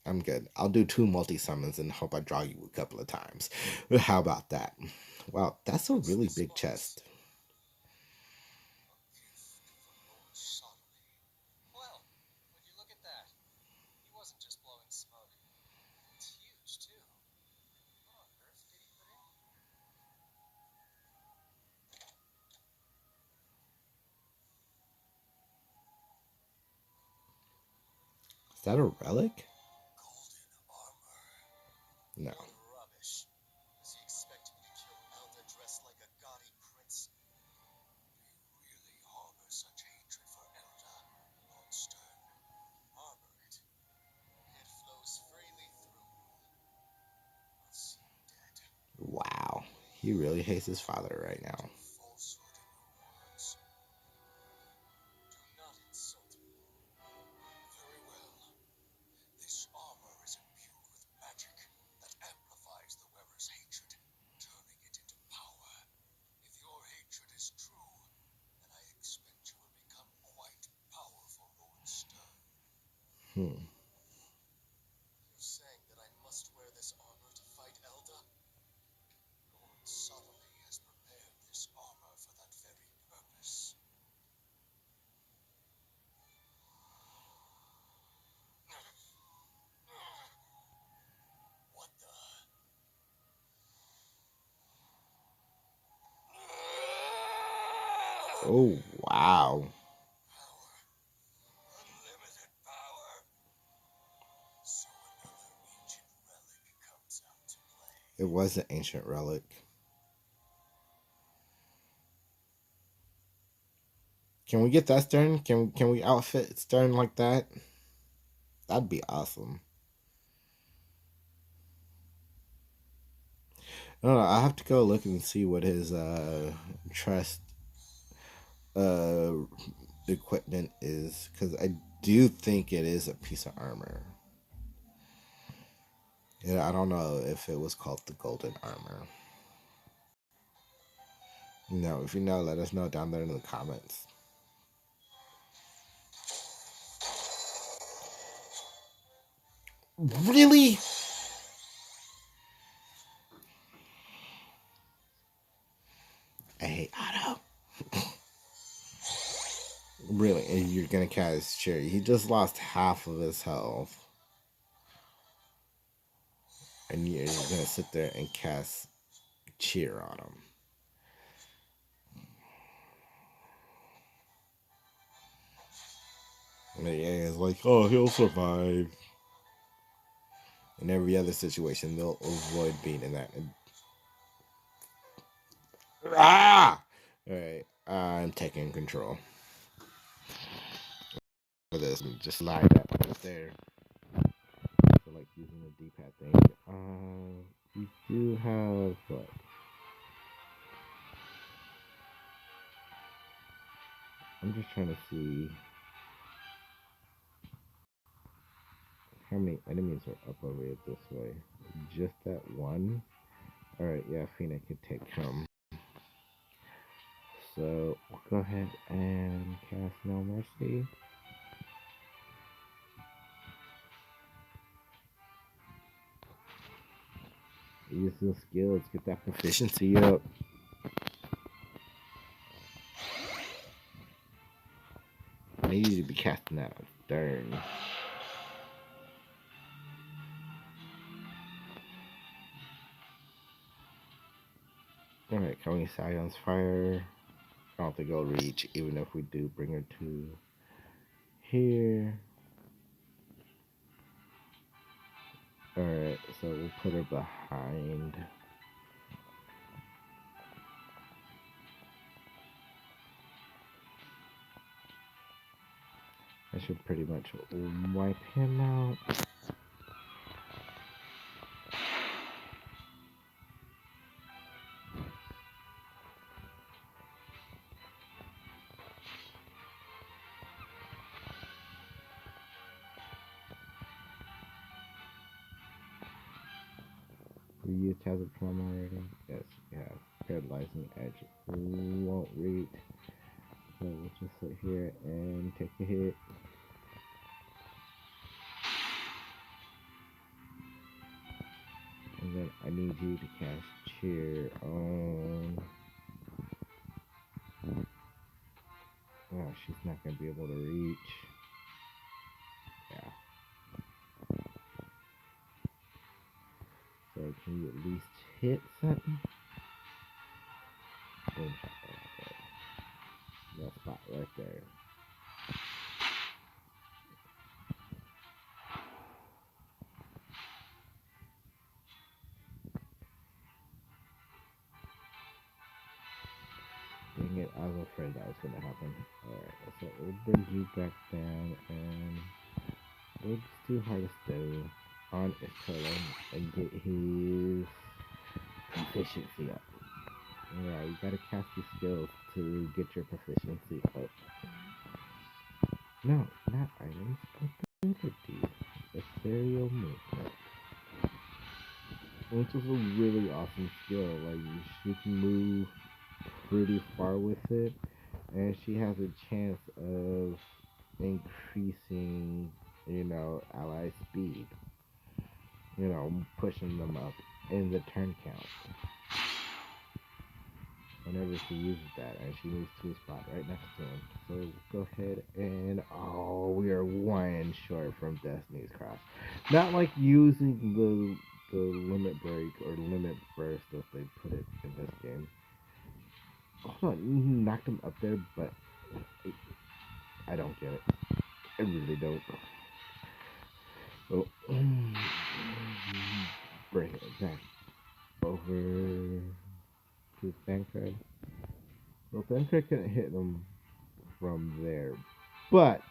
I'm good. I'll do 2 multi-summons and hope I draw you a couple of times. How about that? Wow, that's a really big chest.
A gift for Lord Sodomy. Well, would you look at that? He wasn't just blowing smoke. It's huge, too. What on earth did he put in?
Is that a relic?
Golden armor.
No.
What rubbish. Does he expect me to kill Elda dressed like a gaudy prince? Do you really harbor such hatred for Elda, Lord Stern? Harbor it. It flows freely through you. I'll see you dead.
Wow. He really hates his father right now.
Falsehood in your words. Do not insult me. Very well. This armor is imbued with magic that amplifies the wearer's hatred, turning it into power. If your hatred is true, then I expect you will become quite powerful, Lord Stern.
Hmm.
You're saying that I must wear this armor to fight Elda? Lord Sodomy has prepared this armor for that very purpose. What the?
Oh, wow.
Power. Unlimited power. So another ancient relic comes out to play.
It was an ancient relic. Can we get that Stern? Can we outfit Stern like that? That'd be awesome. I don't know. I have to go look and see what his trust uh equipment is, because I do think it is a piece of armor. Yeah, I don't know if it was called the golden armor. No, if you know, let us know down there in the comments. Really? I hate Otto. Really? And you're gonna cast Cherry? He just lost half of his health, and you're gonna sit there and cast Cheer on him. And the AI is like, oh, he'll survive. In every other situation, they'll avoid being in that. Ah! Alright, I'm taking control for this. Just lie that right there. So, like, using the D-pad thing. We do have, what? I'm just trying to see how many enemies are up over it this way. Just that one? Alright, yeah, Fina could take him. So, we'll go ahead and cast No Mercy. Use those skills, get that proficiency up. I need you to be casting that on Stern. Alright, can we silence fire? I don't think it'll reach, even if we do bring her to here. Alright, so we'll put her behind. I should pretty much wipe him out. We used Hazard Trauma already? Yes, we have. Paralyzing Edge won't reach. So we'll just sit here and take a hit. cheer on. Oh, she's not gonna be able to reach. Yeah. So can you at least hit something? Boom shot right there. That spot right there. Dang it, I was afraid that was gonna happen. Alright, so we'll bring you back down and it's too hard to stay on his turtle and get his proficiency up. Yeah, you gotta cast your skills to get your proficiency up. No, not items, ability. Ethereal movement. Which is a really awesome skill. Like, she can move pretty far with it, and she has a chance of increasing, ally speed. Pushing them up in the turn count. Whenever she uses that, and she moves to a spot right next to him. So go ahead and we are one short from Destiny's Cross. Not like using the limit break or limit burst as they put it in this game. Hold on, you knocked him up there, but I don't get it. I really don't. Oh, bring it back over to Thancred. Well, Thancred couldn't hit them from there, but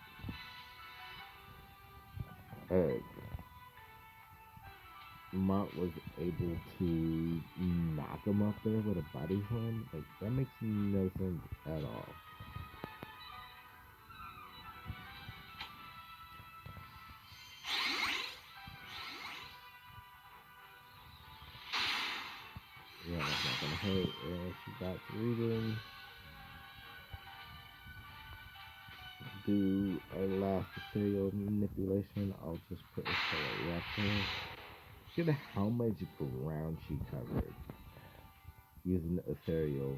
Mont was able to knock him up there with a body slam. Like, that makes no sense at all. Yeah, that's not gonna hurt. Yeah, she got reading. Do our last ethereal manipulation. I'll just put a color reaction. Look at how much ground she covered using the ethereal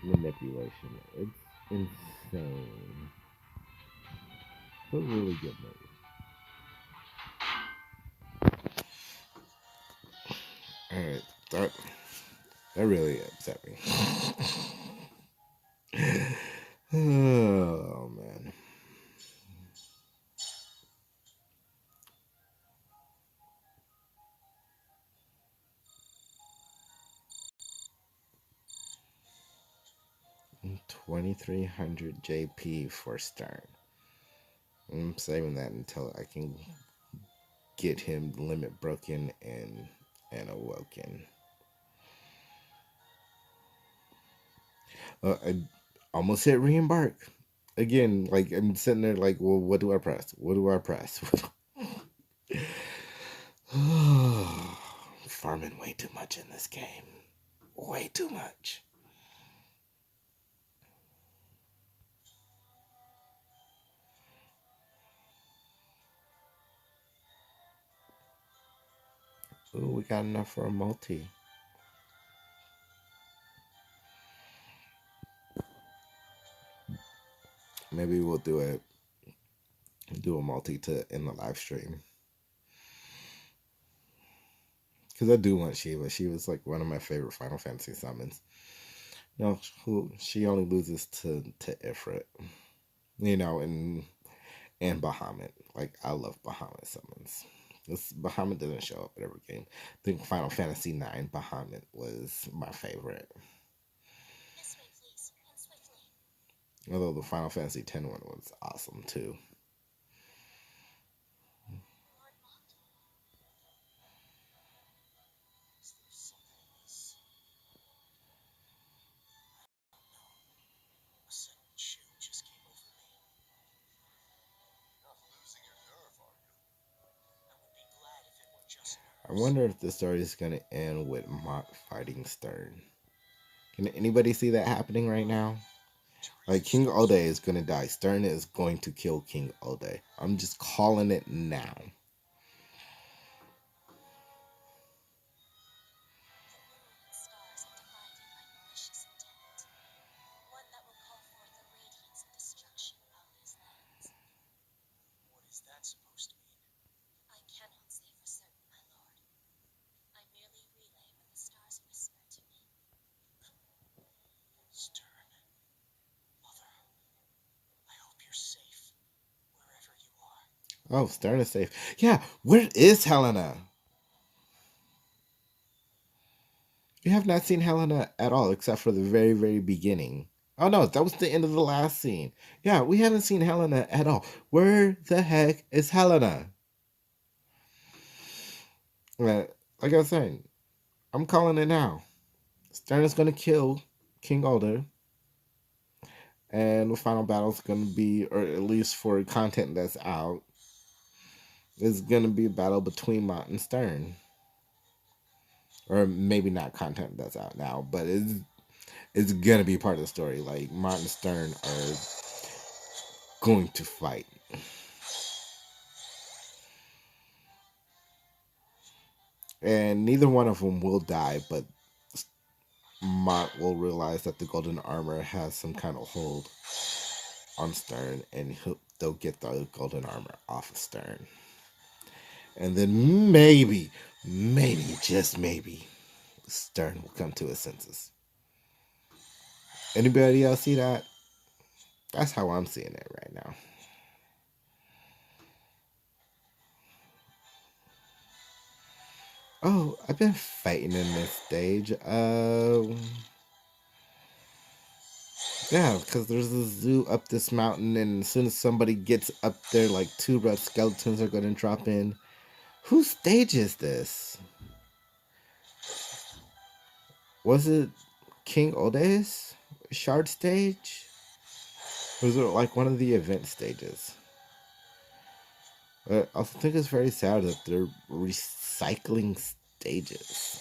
manipulation. It's insane. It's a really good move. Alright, that really upset me. Oh man. $2,300 JP for start. I'm saving that until I can get him limit broken and awoken. I almost hit re-embark. Again, like, I'm sitting there like, well, what do I press? What do I press? Farming way too much in this game. Way too much. Ooh, we got enough for a multi. Maybe we'll do a multi to in the live stream. Because I do want Shiva. Shiva's like one of my favorite Final Fantasy summons. She only loses to Ifrit. And Bahamut. Like, I love Bahamut summons. Bahamut doesn't show up at every game. I think Final Fantasy IX Bahamut was my favorite.
This way, please, and swiftly.
Although the Final Fantasy X one was awesome too.
Lord Mott.
Is there something else? I don't know. A sudden chill just came over me. You're not losing your nerve, are you? I would be glad if it were just
I
nerves.
wonder if the story is going to end with Mott fighting Stern. Can anybody see that happening right now? Like, King Ode is going to die. Stern is going to kill King Ode. I'm just calling it now. Oh, Stern is safe. Yeah, where is Helena? You have not seen Helena at all, except for the very, very beginning. Oh no, that was the end of the last scene. Yeah, we haven't seen Helena at all. Where the heck is Helena? Like I was saying, I'm calling it now. Stern is going to kill King Alder, and the final battle is going to be, or at least for content that's out, is going to be a battle between Mott and Stern. Or maybe not content that's out now, but it's going to be part of the story. Like, Mott and Stern are going to fight. And neither one of them will die, but Mott will realize that the golden armor has some kind of hold on Stern, and they'll get the golden armor off of Stern. And then maybe, just maybe, Stern will come to his senses. Anybody else see that? That's how I'm seeing it right now. Oh, I've been fighting in this stage. Yeah, because there's a zoo up this mountain, and as soon as somebody gets up there, like 2 red skeletons are going to drop in. Whose stage is this? Was it King Ode's shard stage? Or was it like one of the event stages? I also think it's very sad that they're recycling stages.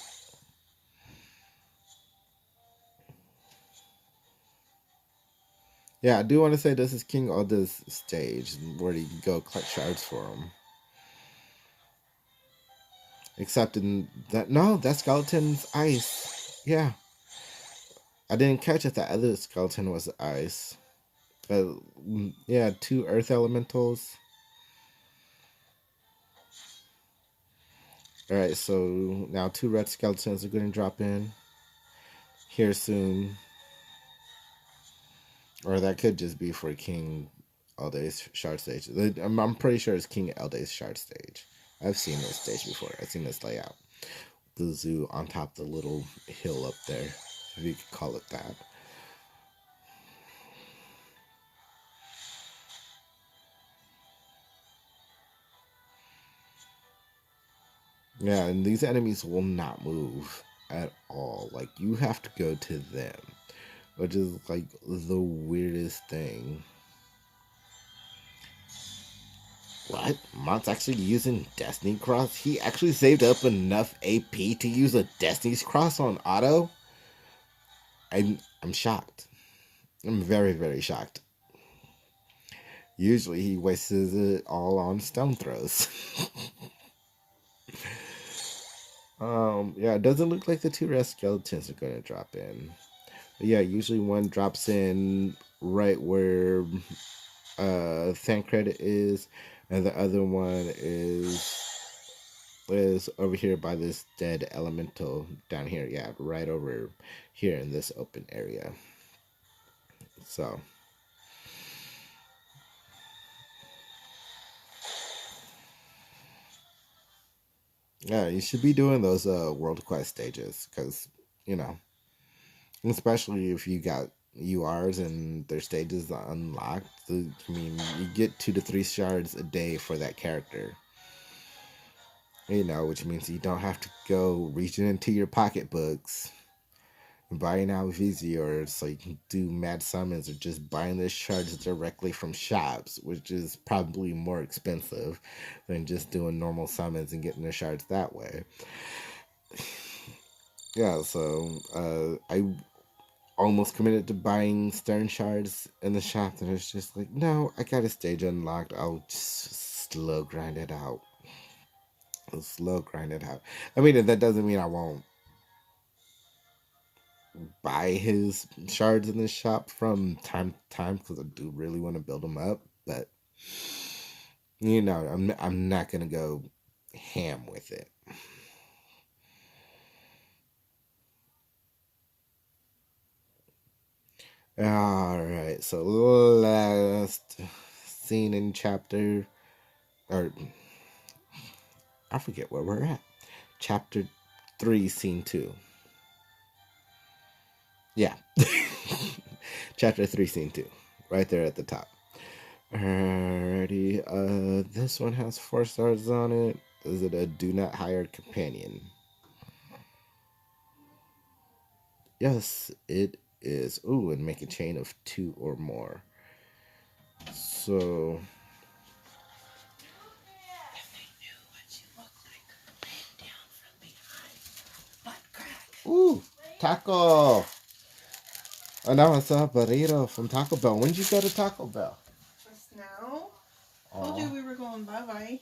Yeah, I do want to say this is King Oda's stage where you can go collect shards for him. Except in that, no, that skeleton's ice. Yeah. I didn't catch if that other skeleton was ice. But yeah, 2 earth elementals. Alright, so now 2 red skeletons are going to drop in here soon. Or that could just be for King Elday's shard stage. I'm pretty sure it's King Elday's shard stage. I've seen this stage before. I've seen this layout. The zoo on top of the little hill up there, if you could call it that. Yeah, and these enemies will not move at all. Like, you have to go to them, which is like the weirdest thing. What? Mott's actually using Destiny Cross? He actually saved up enough AP to use a Destiny's Cross on auto? I'm shocked. I'm very, very shocked. Usually he wastes it all on stone throws. Yeah, it doesn't look like the 2 red skeletons are going to drop in. But yeah, usually one drops in right where Thancred is, and the other one is over here by this dead elemental down here. Yeah, right over here in this open area. So yeah, you should be doing those world quest stages, because you know, especially if you got URs and their stages unlocked. I mean, you get 2 to 3 shards a day for that character. You know, which means you don't have to go reaching into your pocketbooks and buying out VZ, or so you can do mad summons, or just buying the shards directly from shops, which is probably more expensive than just doing normal summons and getting the shards that way. Yeah, so I almost committed to buying Stern shards in the shop, and it's just like, no, I got a stage unlocked. I'll just slow grind it out. I mean, that doesn't mean I won't buy his shards in the shop from time to time, because I do really want to build them up. But you know, I'm not gonna go ham with it. All right, so last scene in chapter or I forget where we're at. Chapter 3, Scene 2. Yeah. Chapter 3, Scene 2. Right there at the top. Alrighty. This one has 4 stars on it. Is it a do not hire companion? Yes, it is. Ooh, and make a chain of 2 or more. So ooh, taco. Oh, now I saw a burrito from Taco Bell. When did you go to Taco Bell?
Just now. Told you we were going bye-bye.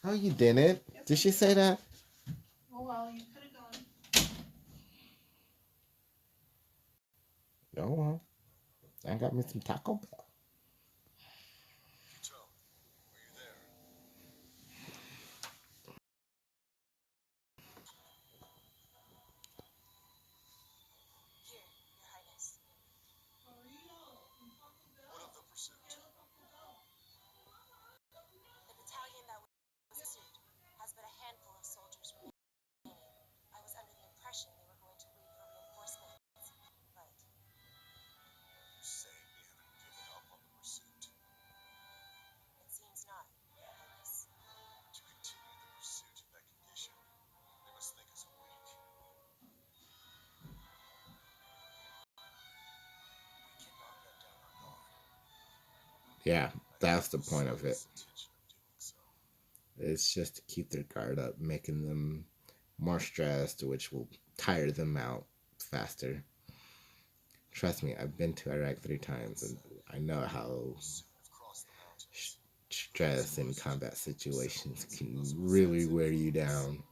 No, you didn't. Did she say that?
Oh, well, you could have gone.
Oh, well. I got me some Taco Bell.
Utopia, were you there?
Here, Your Highness.
What of the pursuit?
The battalion that was pursued has but a handful of soldiers remaining. I was under the impression they were going to leave for reinforcements, but
You say we haven't given up on the pursuit.
it seems not, Your Highness.
To continue the pursuit in that condition, they must think us weak. We cannot let down our guard.
Yeah, that's the point of it.
Intention of doing so.
It's just to keep their guard up, making them more stressed, which will tire them out faster. Trust me, I've been to Iraq 3 times, and I know how
We'll soon have crossed the mountains.
stress in combat situations can really wear you down.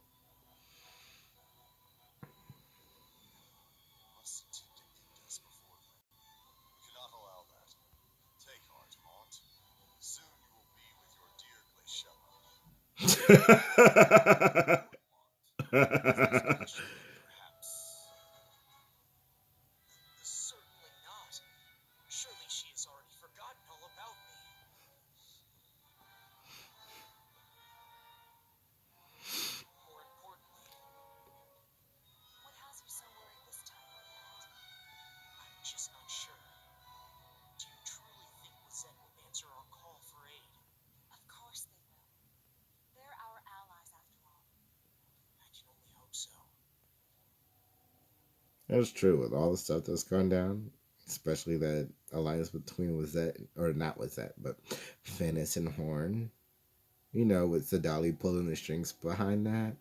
We must intimidate us before then. We cannot allow that. Take heart, Mont. Soon you will be with your dear Glaciella. Perhaps. Certainly not. Surely she has already forgotten all about me. More importantly,
what has you so worried this time, my lad?
I'm just not sure. Do you truly think Lizette will answer our call for aid?
Of course they will. They're our allies, after all.
I can only hope so.
That's true with all the stuff that's gone down, especially that alliance between Wazette, or not Wazette, but Fennis and Horn. You know, with Sadali pulling the strings behind that.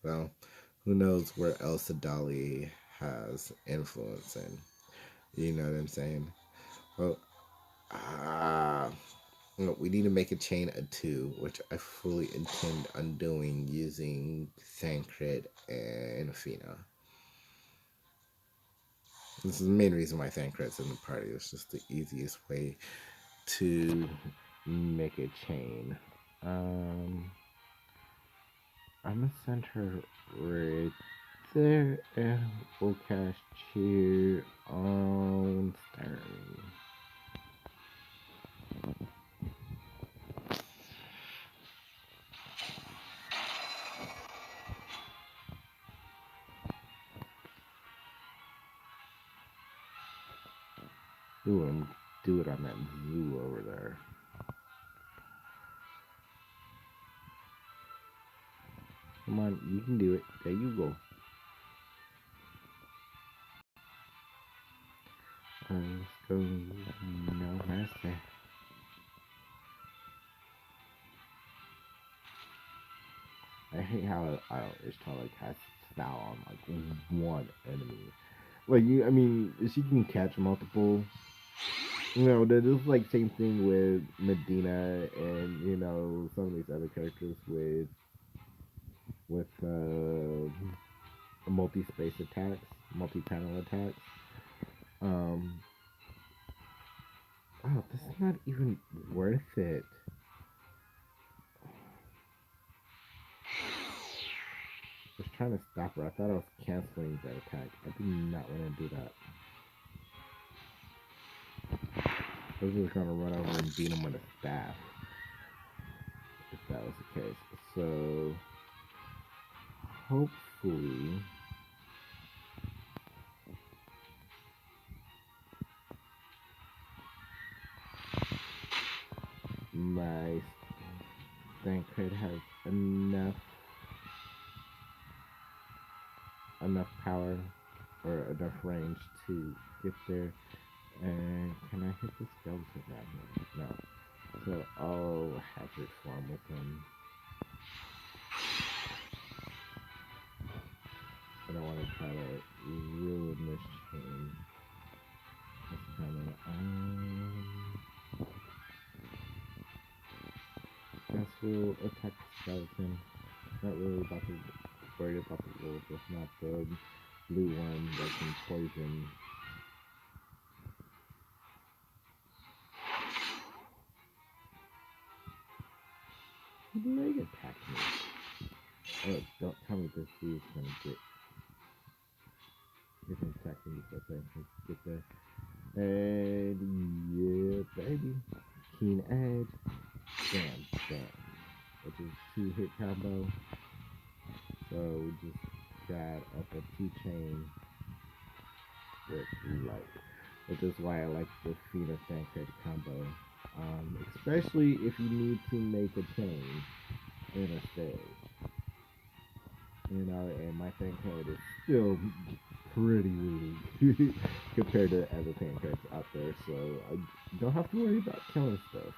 Well, who knows where else Sadali has influence in. You know what I'm saying? Well, well, we need to make a chain of 2, which I fully intend on doing using Thancred and Fina. This is the main reason why Thancred's in the party. It's just the easiest way to make a chain. I'm gonna send her right there, and we'll cast Cheer on Stern. Ooh, and do it on that zoo over there. Come on, you can do it. There you go. Let's go. No mercy. I hate how Ishtar like has style on like one enemy. Like I mean, she can catch multiple. You know, there's like same thing with Medina and you know some of these other characters with multi-space attacks, multi-panel attacks. Um, oh, this is not even worth it. Just trying trying to stop her. I thought I was canceling that attack. I do not want to do that. I was just gonna run over and beat him with a staff. If that was the case. So hopefully my Thancred has enough power or enough range to get there. And can I hit the skeleton down here? No. So I'll hazard form with him. I don't want to try to ruin this chain. That's Guess we'll attack the skeleton. Not really about to worry about the wolves, if not the blue one that can poison. Who did they attack me? Oh, don't tell me this dude's gonna get him attacking me for things to get there. And yeah, baby. Keen Edge. Bam, bam. Which is 2-hit combo. So we just got up a 2-chain with light. Which is why I like the Phoenix Thancred combo. Especially if you need to make a chain in a stage. You know, and my Thancred is still pretty weak compared to other Thancreds out there, so I don't have to worry about killing stuff.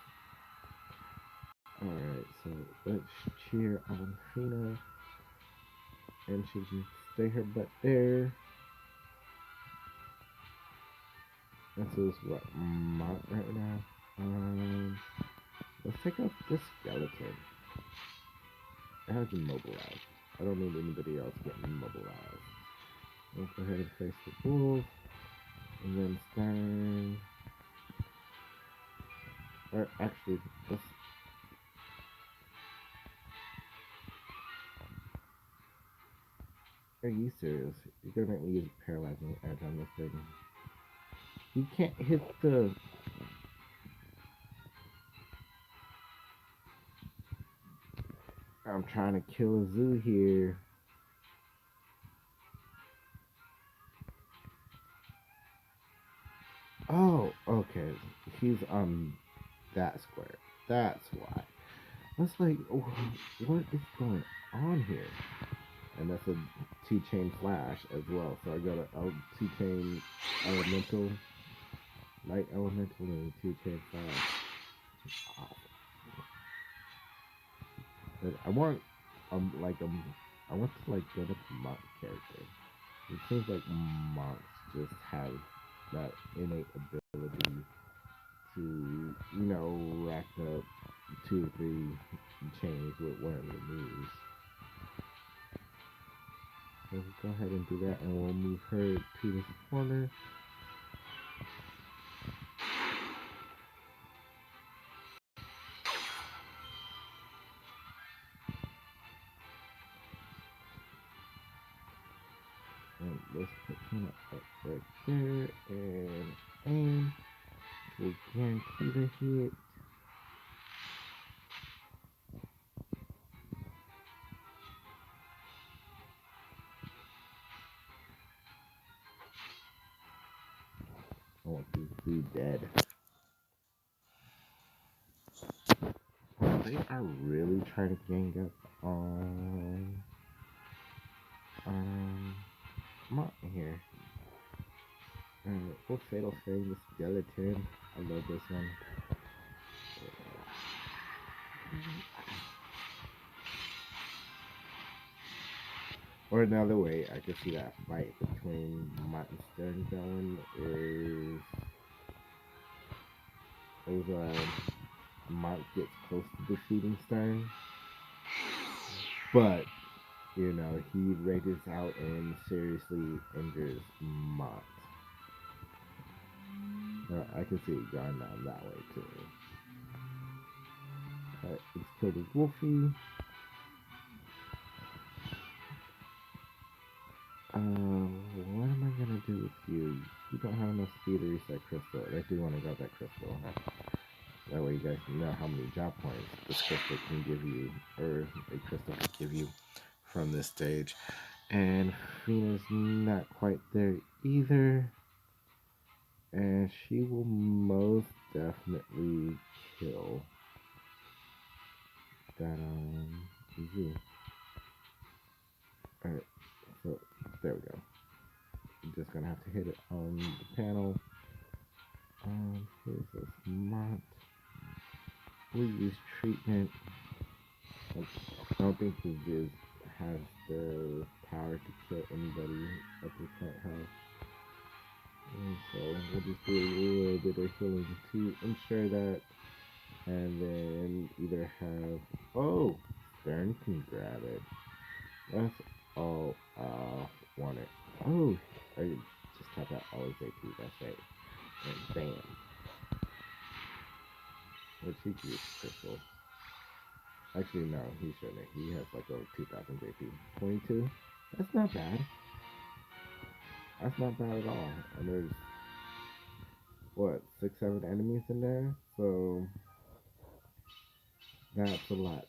Alright, so let's cheer on Fina, and she can stay her butt there. This is what Mont right now. Let's take out this skeleton. It has immobilized. I don't need anybody else getting immobilized. Let's go ahead and face the wolf, and then Stern. Or actually, let's. Are you serious? You're gonna use paralyzing edge on this thing. You can't hit the. I'm trying to kill a zoo here. Oh, okay. He's on that square. That's why. That's like, oh, what is going on here? And that's a 2-chain flash as well. So I got a 2-chain elemental, light elemental, and a 2-chain flash. Awesome. But I want, I want to like get a monk character. It seems like monks just have that innate ability to, you know, rack up 2 or 3 chains with one of their moves. So we'll go ahead and do that, and we'll move her to this corner. And let's put him up right there, and aim. We'll guarantee the hit. I want these 3 dead. They are really trying to gang up on Mont here. We'll Fatal Frame the skeleton. I love this one. Or another way I could see that fight between Mont and Stern going is Mont gets close to defeating Stern, but you know, he rages out and seriously injures Mont. I can see it going down that way too. Let's kill the Wolfie. you don't have enough speed to reset crystal, I do want to grab that crystal. That way you guys know how many job points this crystal can give you, or a crystal can give you from this stage. And Fina's not quite there either. And she will most definitely kill that zoo. Alright, so there we go. I'm just gonna have to hit it on the panel. Here's a smart. We use treatment. I don't think the Viz has the power to kill anybody at this current health. And so we'll just do a little bit of healing to ensure that. And then either have, oh, Stern can grab it. That's all I wanted. Oh, I just tapped out all his AP, that's right. And bam. What's he use? Crystal. Actually, no, he shouldn't. He has like over 2,000 JP. 22? That's not bad. That's not bad at all. And there's, what, 6, 7 enemies in there? So, that's a lot.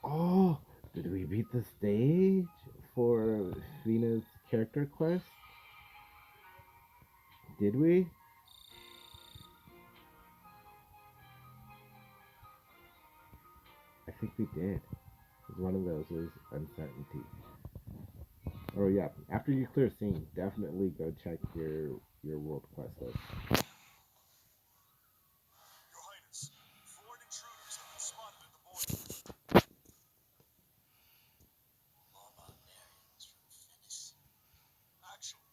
Oh, did we beat the stage for Fina's character quest? Did we? I think we did. One of those was uncertainty. Oh yeah, after you clear scene, definitely go check your world quest list.
Your Highness, 4 intruders have been spotted in the border. More barbarians from Venice. Actually,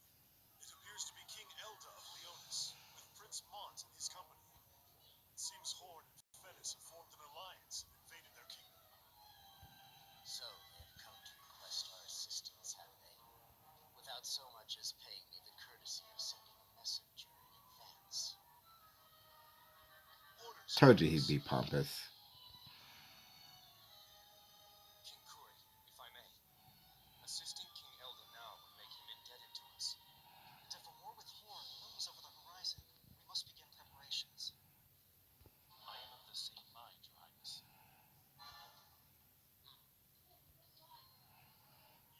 it appears to be King Elda of Leonis, with Prince Mont in his company. It seems Horn and Venice have formed an alliance and invaded their kingdom. So they have come to request our assistance, have they? Without so much as paying me the courtesy of sending a messenger in advance. Orders.
Told you he'd be pompous.
King Kuri, if I may. Assisting King Elda now would make him indebted to us. And if a war with Horn looms over the horizon, we must begin preparations. I am of the same mind, Your Highness.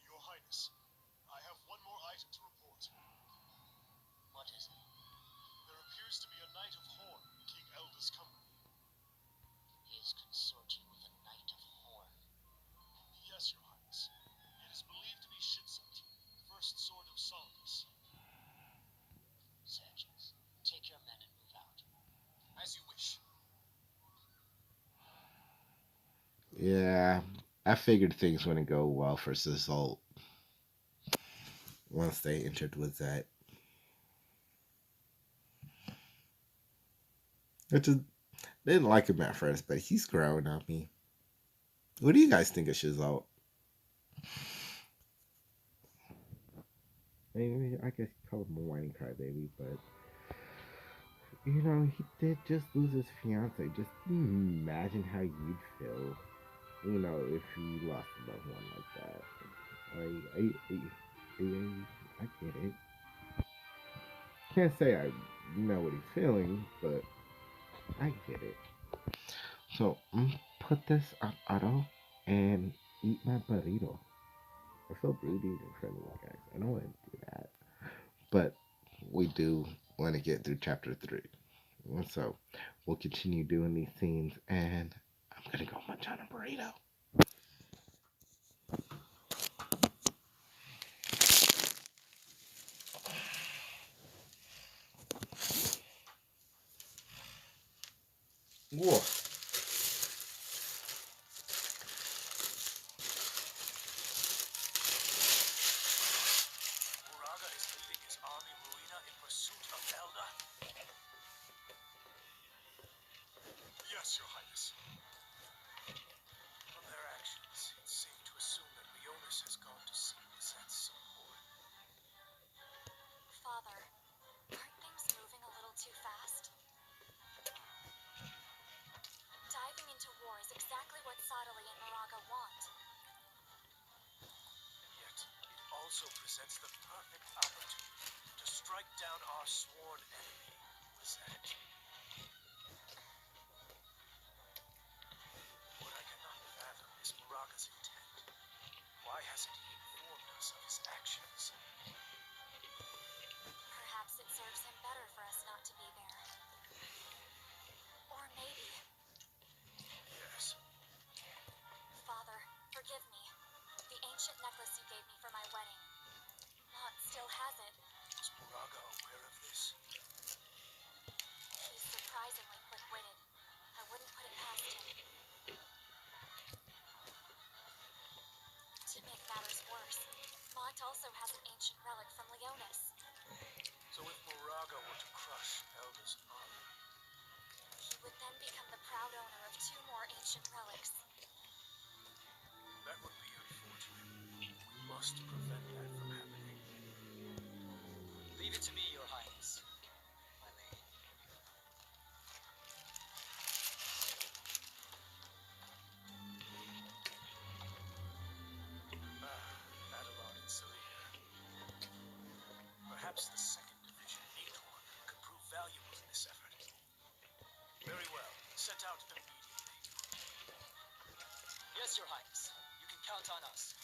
Your Highness, I have one more item to report. What is it? There appears to be a Knight of Horn in King Elda's company. He is consorting with a Knight of Horn. Yes, Your Highness. It is believed to be Shitsut, first sword of Solidus. Sergius, take your men and move out. As you wish.
Yeah, I figured things wouldn't go well for Sisult once they entered with that. I just didn't like him at first, but he's growing on me. What do you guys think of Shizult? I mean, I guess you call him a whining crybaby, but you know, he did just lose his fiance. Just imagine how you'd feel, you know, if you lost a loved one like that. I get it. Can't say I know what he's feeling, but I get it. So put this on auto and eat my burrito. I feel rude eating in front of you guys. I don't want to do that, but we do want to get through chapter 3. So we'll continue doing these scenes, and I'm gonna go munch on a burrito. Whoa.
Uraga is leading his army Marina in pursuit of Elda? Yes, Your Highness. From their actions, it's safe to assume that Leonis has gone to see Lizette's support.
Father, aren't things moving a little too fast? Diving into war is exactly what Sadali and Moraga want.
And yet, it also presents the perfect opportunity to to strike down our sworn enemy. Was that it? What I cannot fathom is Moraga's intent. Why hasn't he informed us of his actions?
Perhaps it serves him better for us not to be there. Or maybe,
Yes.
Father, forgive me. The ancient necklace you gave me for my wedding. Mont still has it.
Was Moraga aware of this?
He's surprisingly quick-witted. I wouldn't put it past him. To make matters worse, Mont also has an ancient relic from Leonis.
So if Moraga were to crush Elda's army,
He would then become the proud owner of 2 more ancient relics.
that would be unfortunate. We must prevent that from happening.
Leave it to me, Your Highness. My lady.
Adelon and Selena. Perhaps the 2nd Division Acorn could prove valuable in this effort. Very well. Set out immediately.
Yes, Your Highness. You can count on us.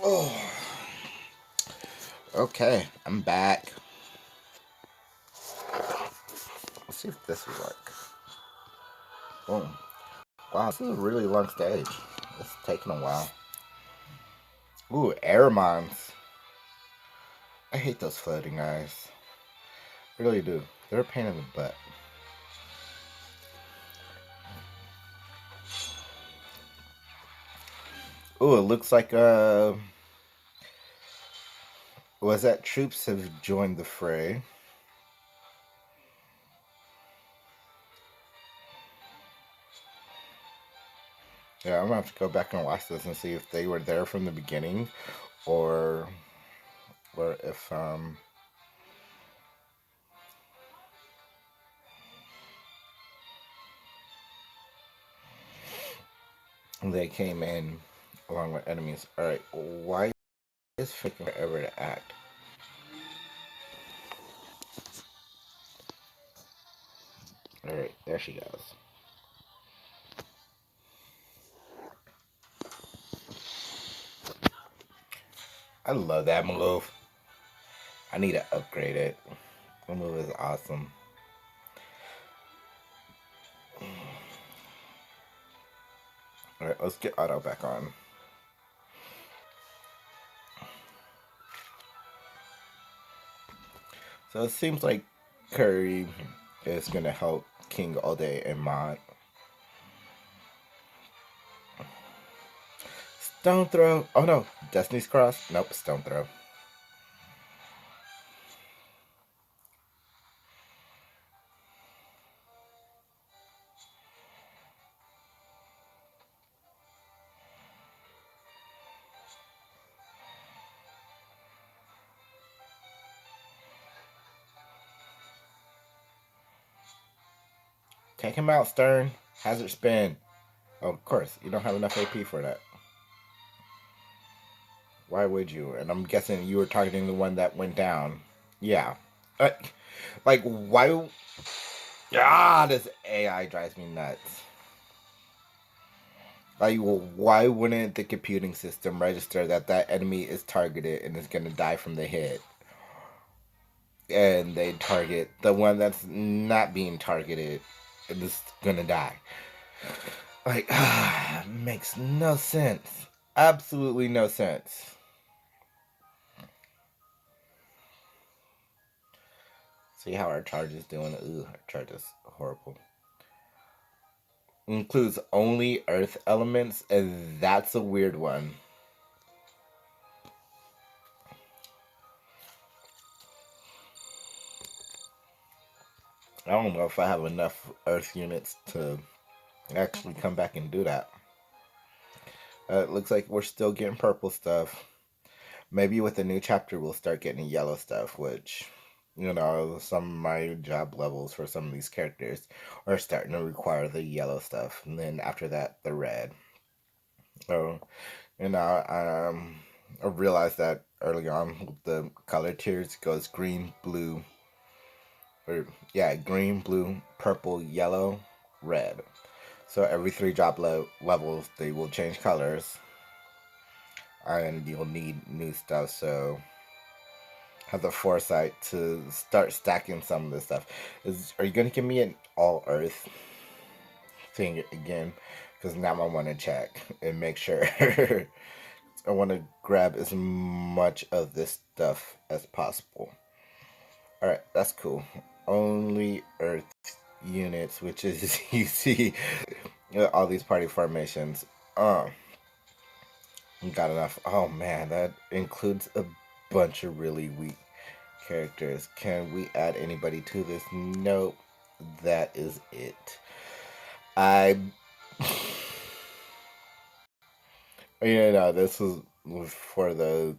Oh. Okay, I'm back. Let's see if this will work. Boom. Wow, this is a really long stage. It's taking a while. Ooh, air mines. I hate those floating guys. I really do. They're a pain in the butt. Ooh, it looks like was that troops have joined the fray. Yeah, I'm gonna have to go back and watch this and see if they were there from the beginning, or if they came in along with enemies. All right, why is freaking forever to act? All right, there she goes. I love that move. I need to upgrade it. That move is awesome. Alright, let's get auto back on. So it seems like Curry is gonna help King all day and Mod. Stone throw. Oh no, Destiny's Cross. Nope, stone throw. Take him out, Stern. Hazard spin. Oh, of course, you don't have enough AP for that. Why would you? And I'm guessing you were targeting the one that went down. Yeah. Like, why? Ah, this AI drives me nuts. Like, why wouldn't the computing system register that that enemy is targeted and is gonna die from the hit? And they target the one that's not being targeted and is gonna die. Like, makes no sense. Absolutely no sense. See how our charge is doing? Ooh, our charge is horrible. Includes only earth elements, and that's a weird one. I don't know if I have enough earth units to actually come back and do that. It looks like we're still getting purple stuff. Maybe with the new chapter we'll start getting yellow stuff, which, you know, some of my job levels for some of these characters are starting to require the yellow stuff. And then after that, the red. So, you know, I realized that early on the color tiers goes green, blue, or yeah, green, blue, purple, yellow, red. So every 3 job levels, they will change colors, and you'll need new stuff. So have the foresight to start stacking some of this stuff. Are you gonna give me an all Earth thing again? Because now I want to check and make sure. I want to grab as much of this stuff as possible. All right, that's cool. Only Earth units, which is you see all these party formations. Got enough. Oh man, that includes a bunch of really weak characters. Can we add anybody to this? Nope. That is it. I you know, this was for those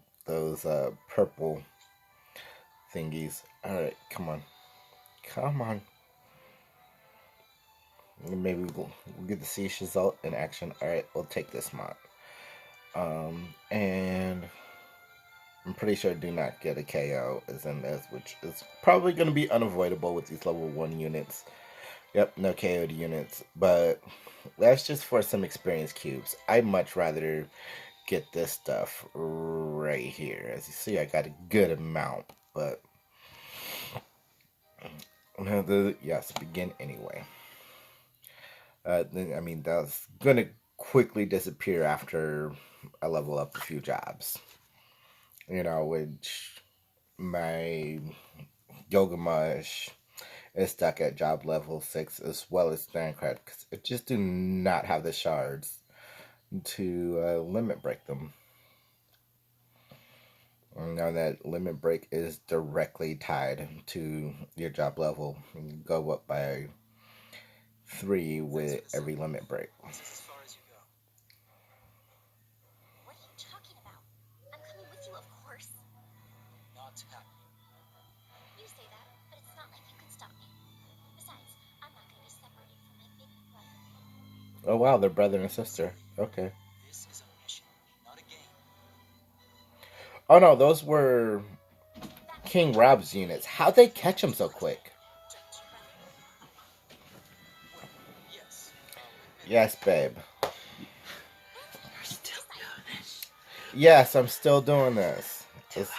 purple thingies. Alright, come on. Come on. Maybe we'll get to see Shazalt in action. Alright, we'll take this mod. And I'm pretty sure do not get a KO is in this, which is probably going to be unavoidable with these level 1 units. Yep, no KO'd units, but that's just for some experience cubes. I'd much rather get this stuff right here. As you see, I got a good amount, but yes, begin anyway. I mean, that's gonna quickly disappear after I level up a few jobs. Which my Gilgamesh is stuck at job level 6 as well as Thancred because I just do not have the shards to limit break them. Now that limit break is directly tied to your job level. You go up by 3 with every limit break.
This is as far as you go.
What are you talking about? I'm coming with you, of course.
Not happening.
You say that, but it's not like you can stop me. Besides, I'm not going to be separated from my big brother.
Oh wow, they're brother and sister. Okay.
This is a mission, not a game.
Oh no, those were King Rob's units. How'd they catch him so quick?
Don't you, brother?
Well, yes. I'll admit
Yes, babe.
You're still doing this.
Yes, I'm still doing this.
2 hours later.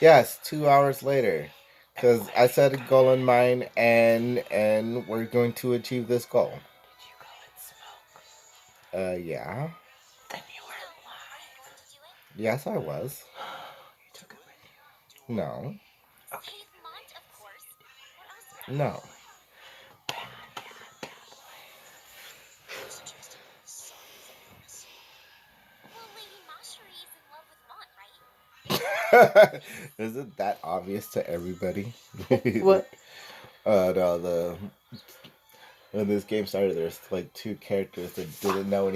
Yes, 2 hours later. Because I set a goal in mind and we're going to achieve this goal.
Did you go and smoke?
Yeah.
Then you weren't
Are you going to do it?
Yes, I was.
You took it with you.
No.
Save Mont, of course. What else would I
No.
you're suggesting that the son is illness.
Well, Lady Mashari is in love with Mont, right?
Isn't that obvious to everybody?
What?
No, when this game started, there's like 2 characters that didn't know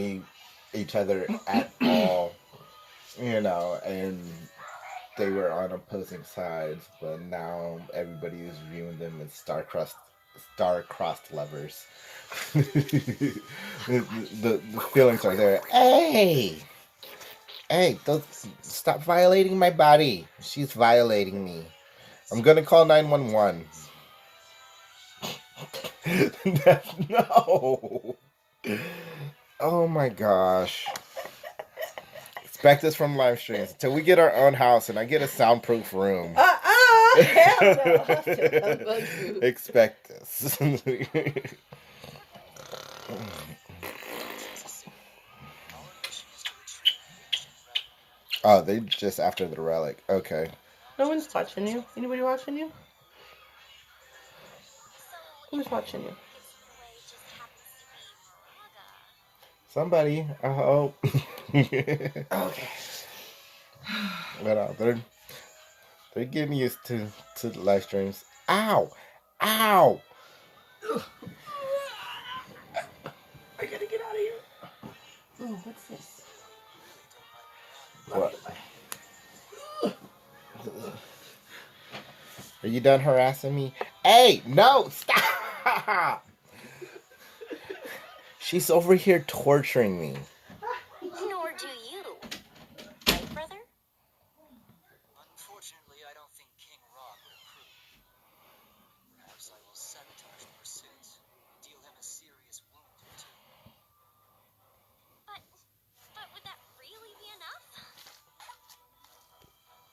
each other at all, and they were on opposing sides, but now everybody is viewing them as star-crossed lovers. the feelings are there. Hey, stop violating my body. She's violating me. I'm gonna call 911. No. Oh my gosh. Expect us from live streams until we get our own house and I get a soundproof room.
Hell no.
Expect us.
Our mission is to retrieve the ancient relic.
Oh, they just after the relic. Okay.
No one's watching you. Anybody watching you?
So,
Who's watching you?
gives you away just happens to be Moraga.
Somebody, I hope.
Okay.
But they're getting used to the live streams. Ow! Ow!
I gotta get out of here. Oh, what's this?
What? Are you done harassing me? Hey, no, stop! She's over here torturing me.
Nor do you. Right, brother?
Unfortunately, I don't think King Rock would approve. Perhaps I will sabotage the pursuit, deal him a serious wound or two.
But would that really be enough?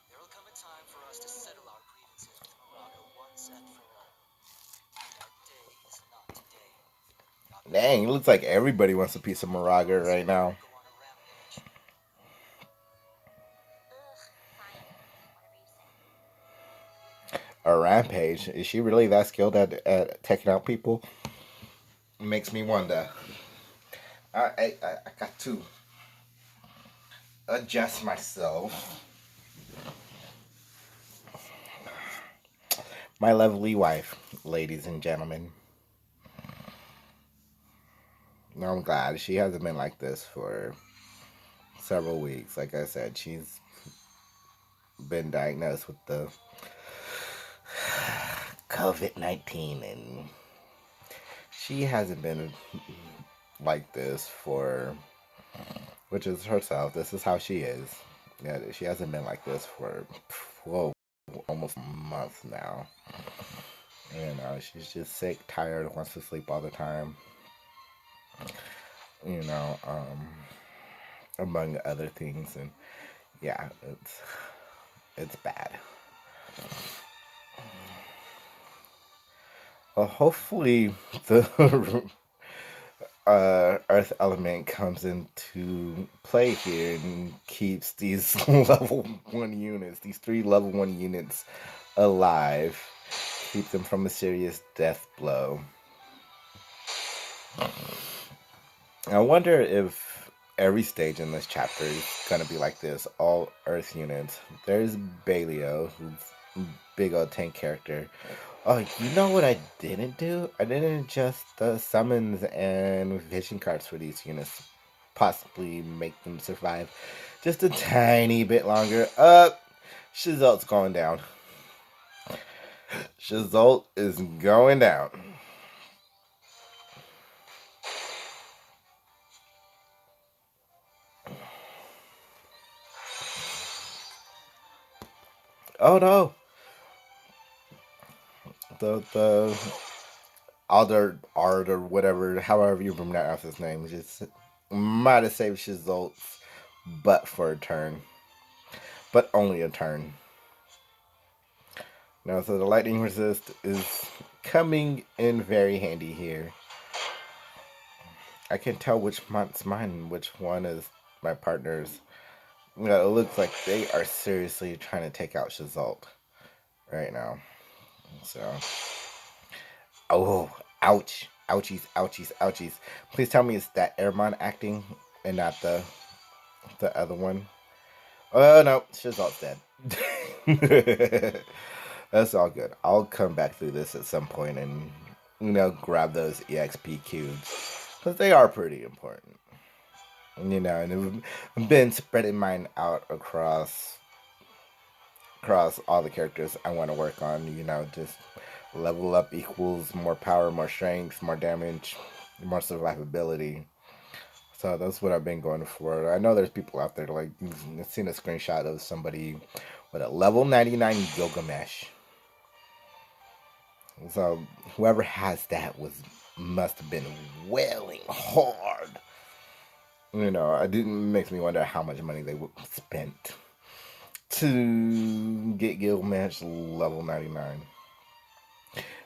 There will come a time for us to settle our grievances with Moraga once and for all. That day is not today.
Dang, it looks like everybody wants a piece of Moraga right now.
Go on a rampage.
Fine. Whatever you say.
A rampage? Is she really that skilled at taking out people? Makes me wonder. I got to adjust myself. My lovely wife, ladies and gentlemen. No, I'm glad she hasn't been like this for several weeks. Like I said, she's been diagnosed with the COVID-19 and she hasn't been like this for, which is herself. This is how she is. Yeah, she hasn't been like this for, whoa, almost a month now. She's just sick, tired, wants to sleep all the time. among other things, and yeah, it's bad. Well, hopefully the Earth element comes into play here and keeps these level 1 units, these 3 level 1 units alive, keep them from a serious death blow. I wonder if every stage in this chapter is going to be like this. All Earth units. There's Baleo, who's a big old tank character. Oh, you know what I didn't do? I didn't adjust the summons and vision cards for these units. Possibly make them survive just a tiny bit longer. Shizult's going down. Shizult is going down. Oh no! The Alder Ard or whatever, however you pronounce his name, just might have saved Shizult's butt for a turn, but only a turn. Now, so the lightning resist is coming in very handy here. I can tell which one's mine, which one is my partner's. You know, it looks like they are seriously trying to take out Shizult right now. So, oh, ouch, ouchies, ouchies, ouchies. Please tell me it's that Airmon acting and not the other one. Oh no, Shizult's dead. That's all good. I'll come back through this at some point and, you know, grab those EXP cubes. Because they are pretty important. You know, and I've been spreading mine out across all the characters I want to work on. You know, just level up equals more power, more strength, more damage, more survivability. So that's what I've been going for. I know there's people out there, like, I've seen a screenshot of somebody with a level 99 Gilgamesh. So whoever has that must have been wailing hard. You know, it makes me wonder how much money they spent to get Gilgamesh level 99.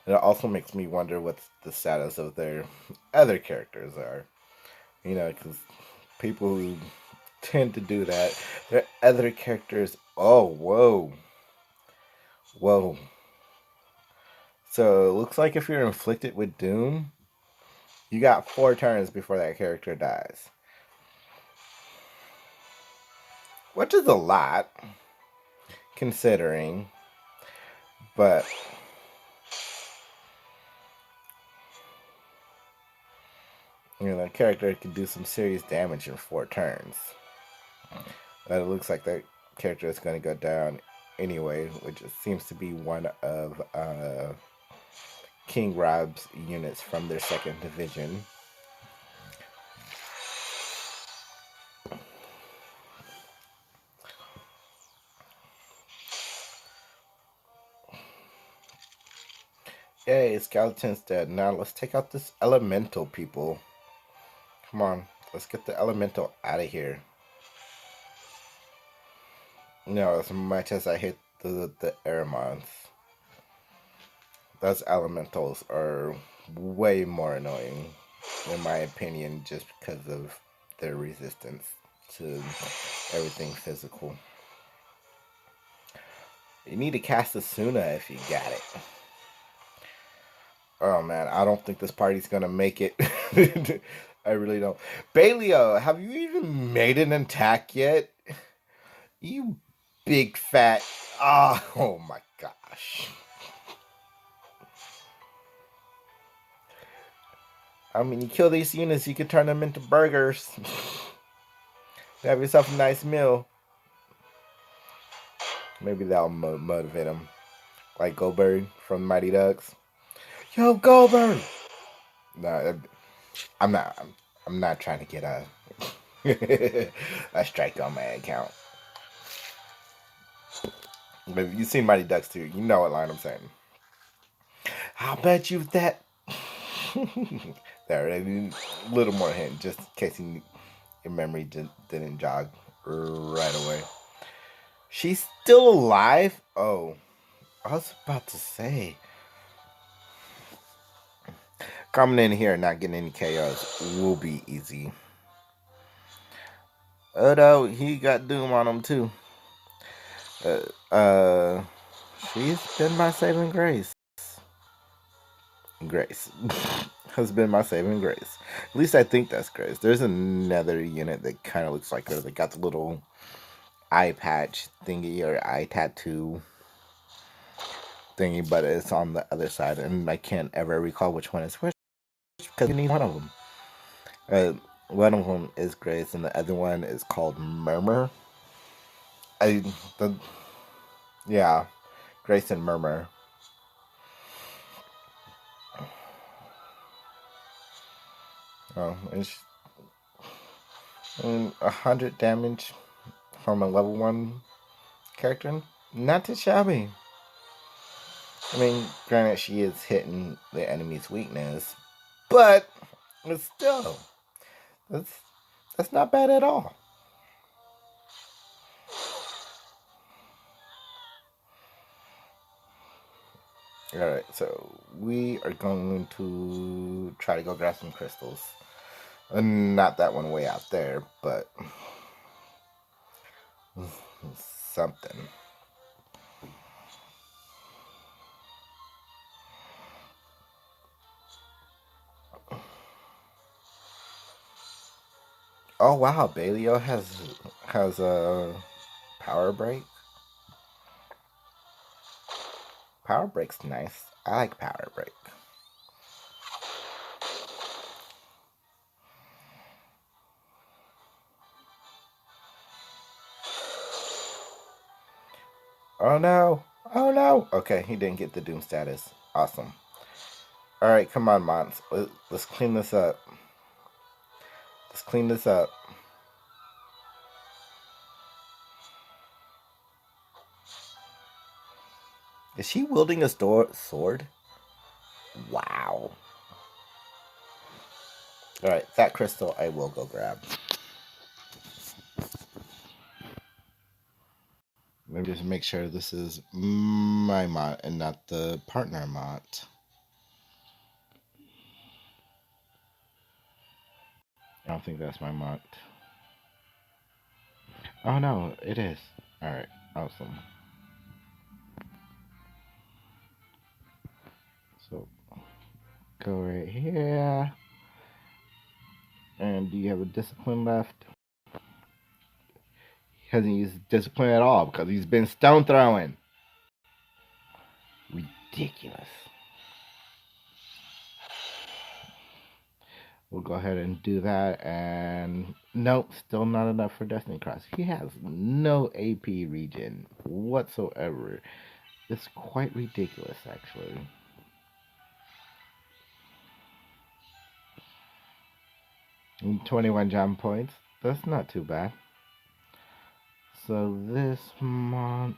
It also makes me wonder what the status of their other characters are. You know, because people who tend to do that, their other characters, oh, whoa. Whoa. So it looks like if you're inflicted with Doom, you got 4 turns before that character dies. Which is a lot, considering. But you know, that character can do some serious damage in 4 turns. But it looks like that character is going to go down anyway, which seems to be one of King Rob's units from their 2nd division. Yay, Skeleton's dead. Now let's take out this elemental, people. Come on, let's get the elemental out of here. No, as much as I hate the Airmons, those elementals are way more annoying, in my opinion, just because of their resistance to everything physical. You need to cast Asuna if you got it. Oh man, I don't think this party's gonna make it. I really don't. Baleo, have you even made an attack yet? You big fat. Oh my gosh. I mean, you kill these units, you can turn them into burgers. Have yourself a nice meal. Maybe that'll motivate him. Like Goldberg from Mighty Ducks. Yo, Goldberg! No, I'm not trying to get a strike on my account. But if you've seen Mighty Ducks too, you know what line I'm saying. I'll bet you that. There, a little more hint, just in case you Your memory didn't jog right away. She's still alive? Oh, I was about to say. Coming in here and not getting any KOs will be easy. Oh no, he got Doom on him too. She's been my saving grace. Grace has been my saving grace. At least I think that's Grace. There's another unit that kind of looks like her. They got the little eye patch thingy or eye tattoo thingy, but it's on the other side, and I can't ever recall which one is which because you need one of them. One of them is Grace, and the other one is called Murmur. Yeah, Grace and Murmur. 100 damage from a level 1 character. Not too shabby. I mean, granted, she is hitting the enemy's weakness, but it's still, that's not bad at all. Alright, so we are going to try to go grab some crystals. Not that one way out there, but something. Oh wow, Baleo has a power break. Power break's nice. I like power break. Oh no! Oh no! Okay, he didn't get the Doom status. Awesome. Alright, come on, Mons. Let's clean this up. Let's clean this up. Is she wielding a sword? Wow. Alright, that crystal I will go grab. Let me just make sure this is my mot and not the partner mot. I don't think that's my mot. Oh no, it is. Alright, awesome. So, go right here. And do you have a discipline left? He hasn't used discipline at all because he's been stone throwing. Ridiculous. We'll go ahead and do that, and nope, still not enough for Destiny Cross. He has no AP regen whatsoever. It's quite ridiculous, actually. And 21 jam points, that's not too bad. So this month,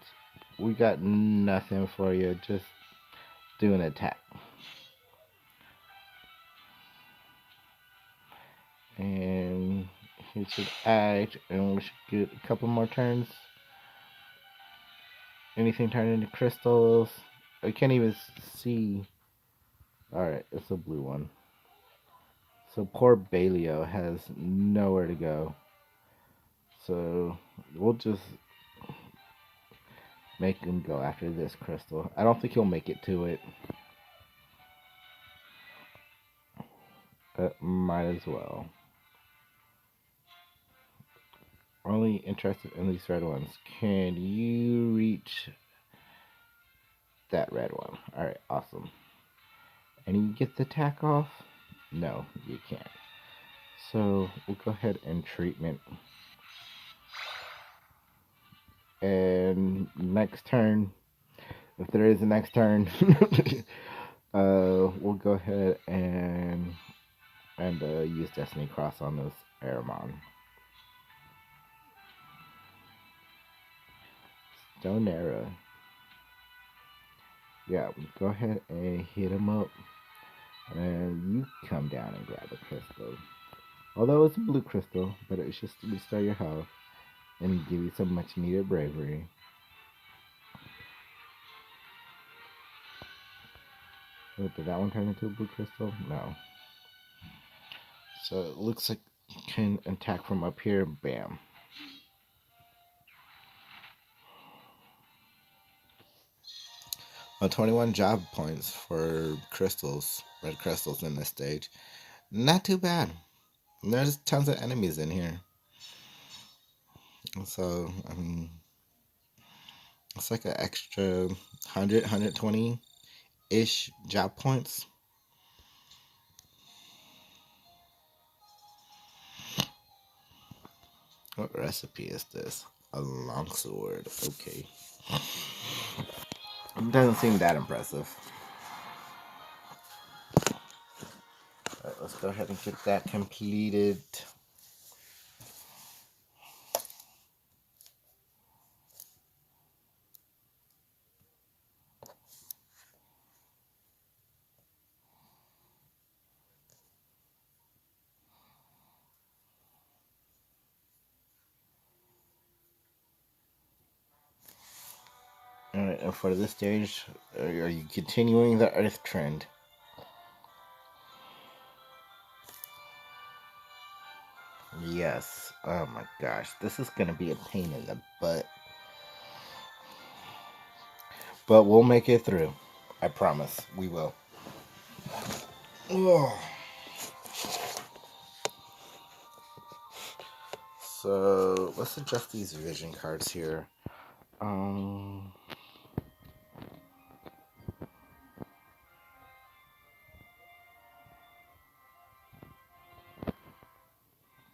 we got nothing for you, just do an attack. And he should act, and we should get a couple more turns. Anything turned into crystals? I can't even see. Alright, it's a blue one. So poor Baleo has nowhere to go. So we'll just make him go after this crystal. I don't think he'll make it to it. But might as well. Only interested in these red ones. Can you reach that red one? Alright, awesome. And you get the attack off? No, you can't. So we'll go ahead and treatment. And next turn, if there is a next turn, we'll go ahead and use Destiny Cross on this Aramon. Stone Arrow. Yeah, go ahead and hit him up. And you come down and grab a crystal. Although it's a blue crystal, but it should restore your health and give you some much needed bravery. Oh, did that one turn into a blue crystal? No. So it looks like you can attack from up here. Bam. 21 job points for crystals, red crystals in this stage. Not too bad. There's tons of enemies in here. So, I mean, it's like an extra 100, 120-ish job points. What recipe is this? A longsword. Okay. It doesn't seem that impressive. Alright, let's go ahead and get that completed. Alright, and for this stage, are you continuing the Earth trend? Yes. Oh my gosh, this is gonna be a pain in the butt. But we'll make it through. I promise. We will. Ugh. So let's adjust these vision cards here.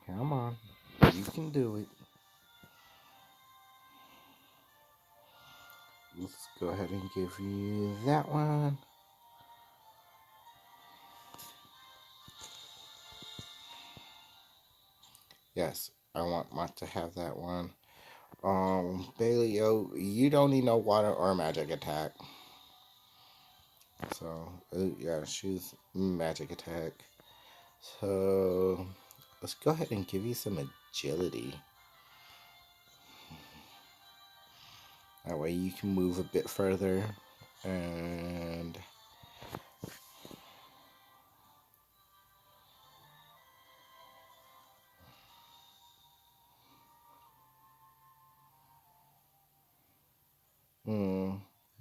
Come on. You can do it. Let's go ahead and give you that one. Yes, I want to have that one. Bailey, yo, you don't need no water or magic attack. So, yeah, she's magic attack. So, let's go ahead and give you some agility. That way you can move a bit further. And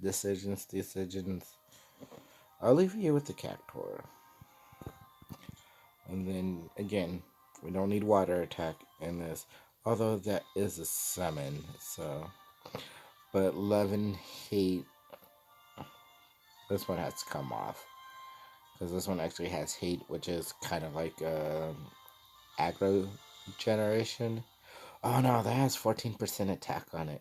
decisions. I'll leave you with the Cactor. And then again, we don't need water attack in this. Although that is a summon, so. But love and hate, this one has to come off. Because this one actually has hate, which is kind of like aggro generation. Oh no, that has 14% attack on it.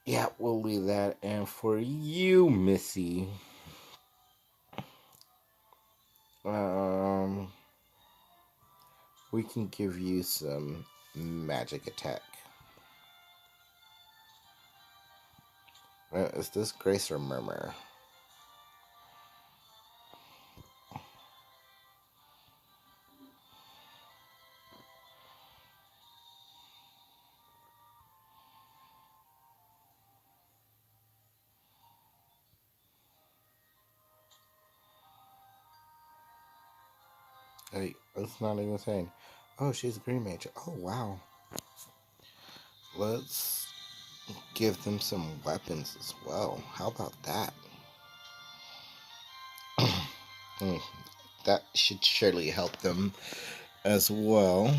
Yeah, we'll leave that. And for you, Missy, we can give you some magic attack. Is this Grace or Murmur? Hey, that's not even saying. Oh, she's a green mage. Oh, wow. Let's give them some weapons as well. How about that? That should surely help them as well.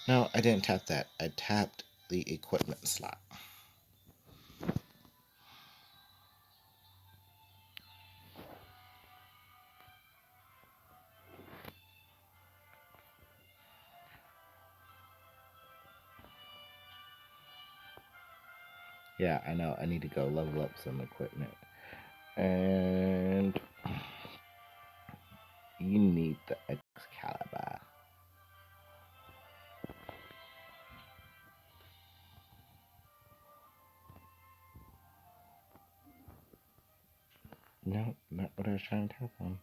No, I didn't tap that. I tapped the equipment slot. Yeah, I know. I need to go level up some equipment. And you need the Excalibur. No, not what I was trying to tap on.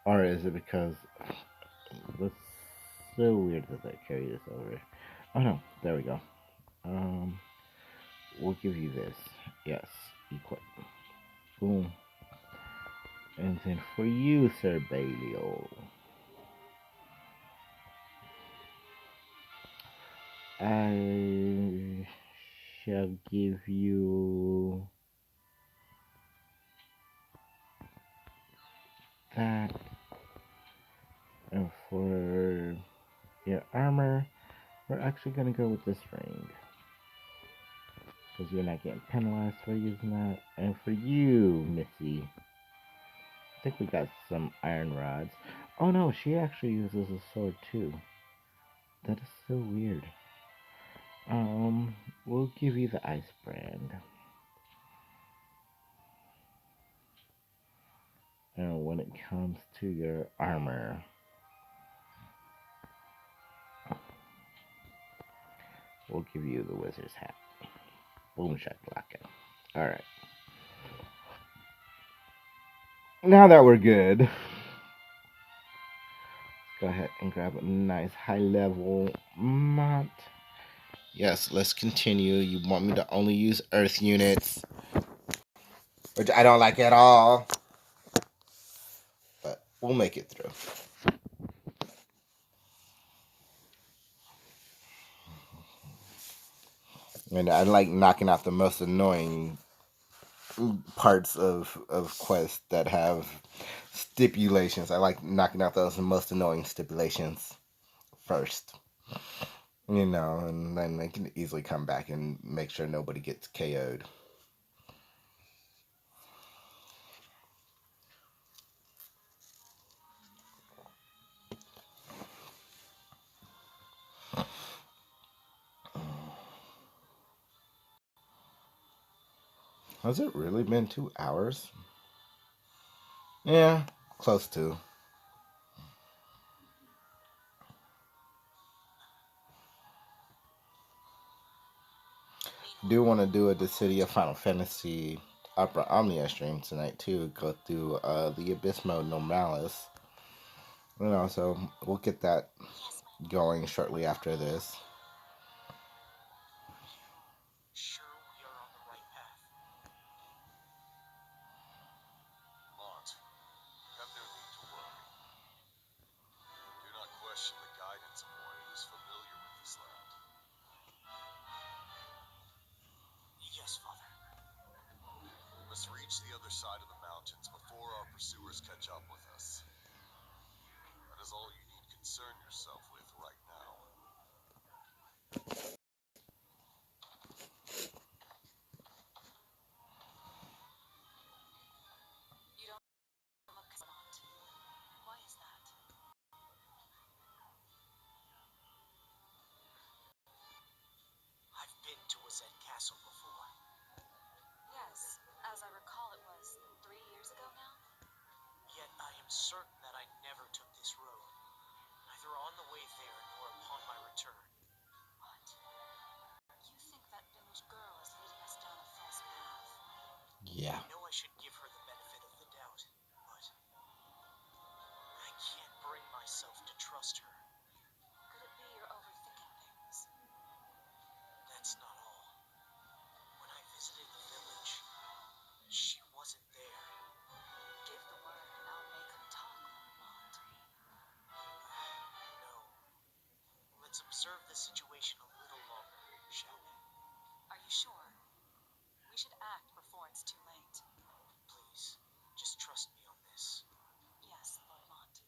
Or is it because that's so weird that they carry this over? Oh no, there we go. We'll give you this. Yes, equip. Boom. And then for you, Sir Balio, I shall give you that. And for your armor, we're actually going to go with this ring. Because you're not getting penalized for using that. And for you, Missy, I think we got some iron rods. Oh no, she actually uses a sword too. That is so weird. We'll give you the ice brand. And when it comes to your armor, we'll give you the wizard's hat. Boom shakalaka. Alright. Now that we're good, let's go ahead and grab a nice high level mount. Yes, let's continue. You want me to only use earth units, which I don't like at all. But we'll make it through. And I like knocking out the most annoying parts of quests that have stipulations. I like knocking out those most annoying stipulations first. You know, and then they can easily come back and make sure nobody gets KO'd. Has it really been 2 hours? Yeah, close to. Do want to do a Dissidia Final Fantasy Opera Omnia stream tonight too. Go through the Abyss Mode Normalis. You know, so we'll get that going shortly after this.
Sure we are on the right path.
Mont, you have no need to worry. Do not question the guidance of one who is familiar with this land.
Yes, Father.
We must reach the other side of the mountains before our pursuers catch up with us. That is all you need concern yourself with right now.
You don't look smart. Why is that?
I've been to Wazet Castle before.
Yes, as I recall, it was 3 years ago now.
Yet I am certain that I never took this road, neither on the way there nor upon my return.
What? You think that village girl is leading us down a false path?
Yeah.
I know I should give her the benefit of the doubt, but I can't bring myself to trust her.
Could it be you're overthinking things?
That's not all. When I visited the village, she wasn't there.
Give the word and I'll make her talk, Mont.
No. Let's observe the situation a little longer, shall we?
Are you sure? We should act before it's too late.
Please, just trust me on this.
Yes, Lord Mont.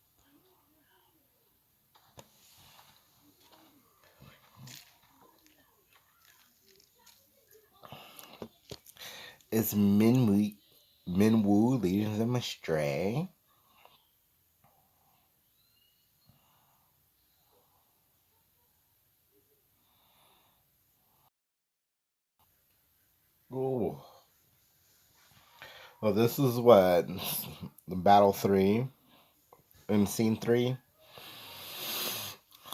Is Minwoo leading them astray? Ooh. Well, this is what? The Battle 3 in Scene 3.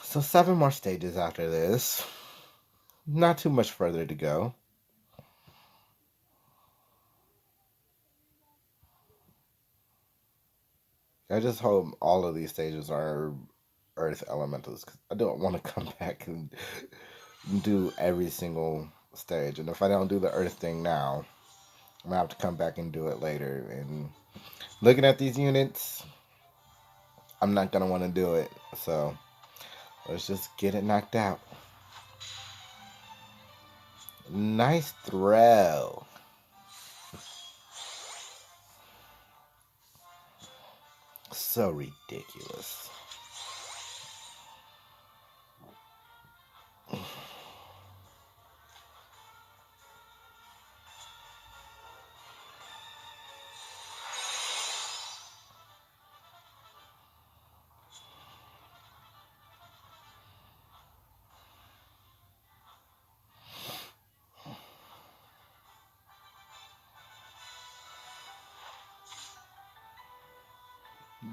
So 7 more stages after this. Not too much further to go. I just hope all of these stages are Earth Elementals, because I don't want to come back and do every single stage. And if I don't do the Earth thing now, I'm gonna have to come back and do it later. And looking at these units, I'm not gonna want to do it. So let's just get it knocked out. Nice throw. So ridiculous.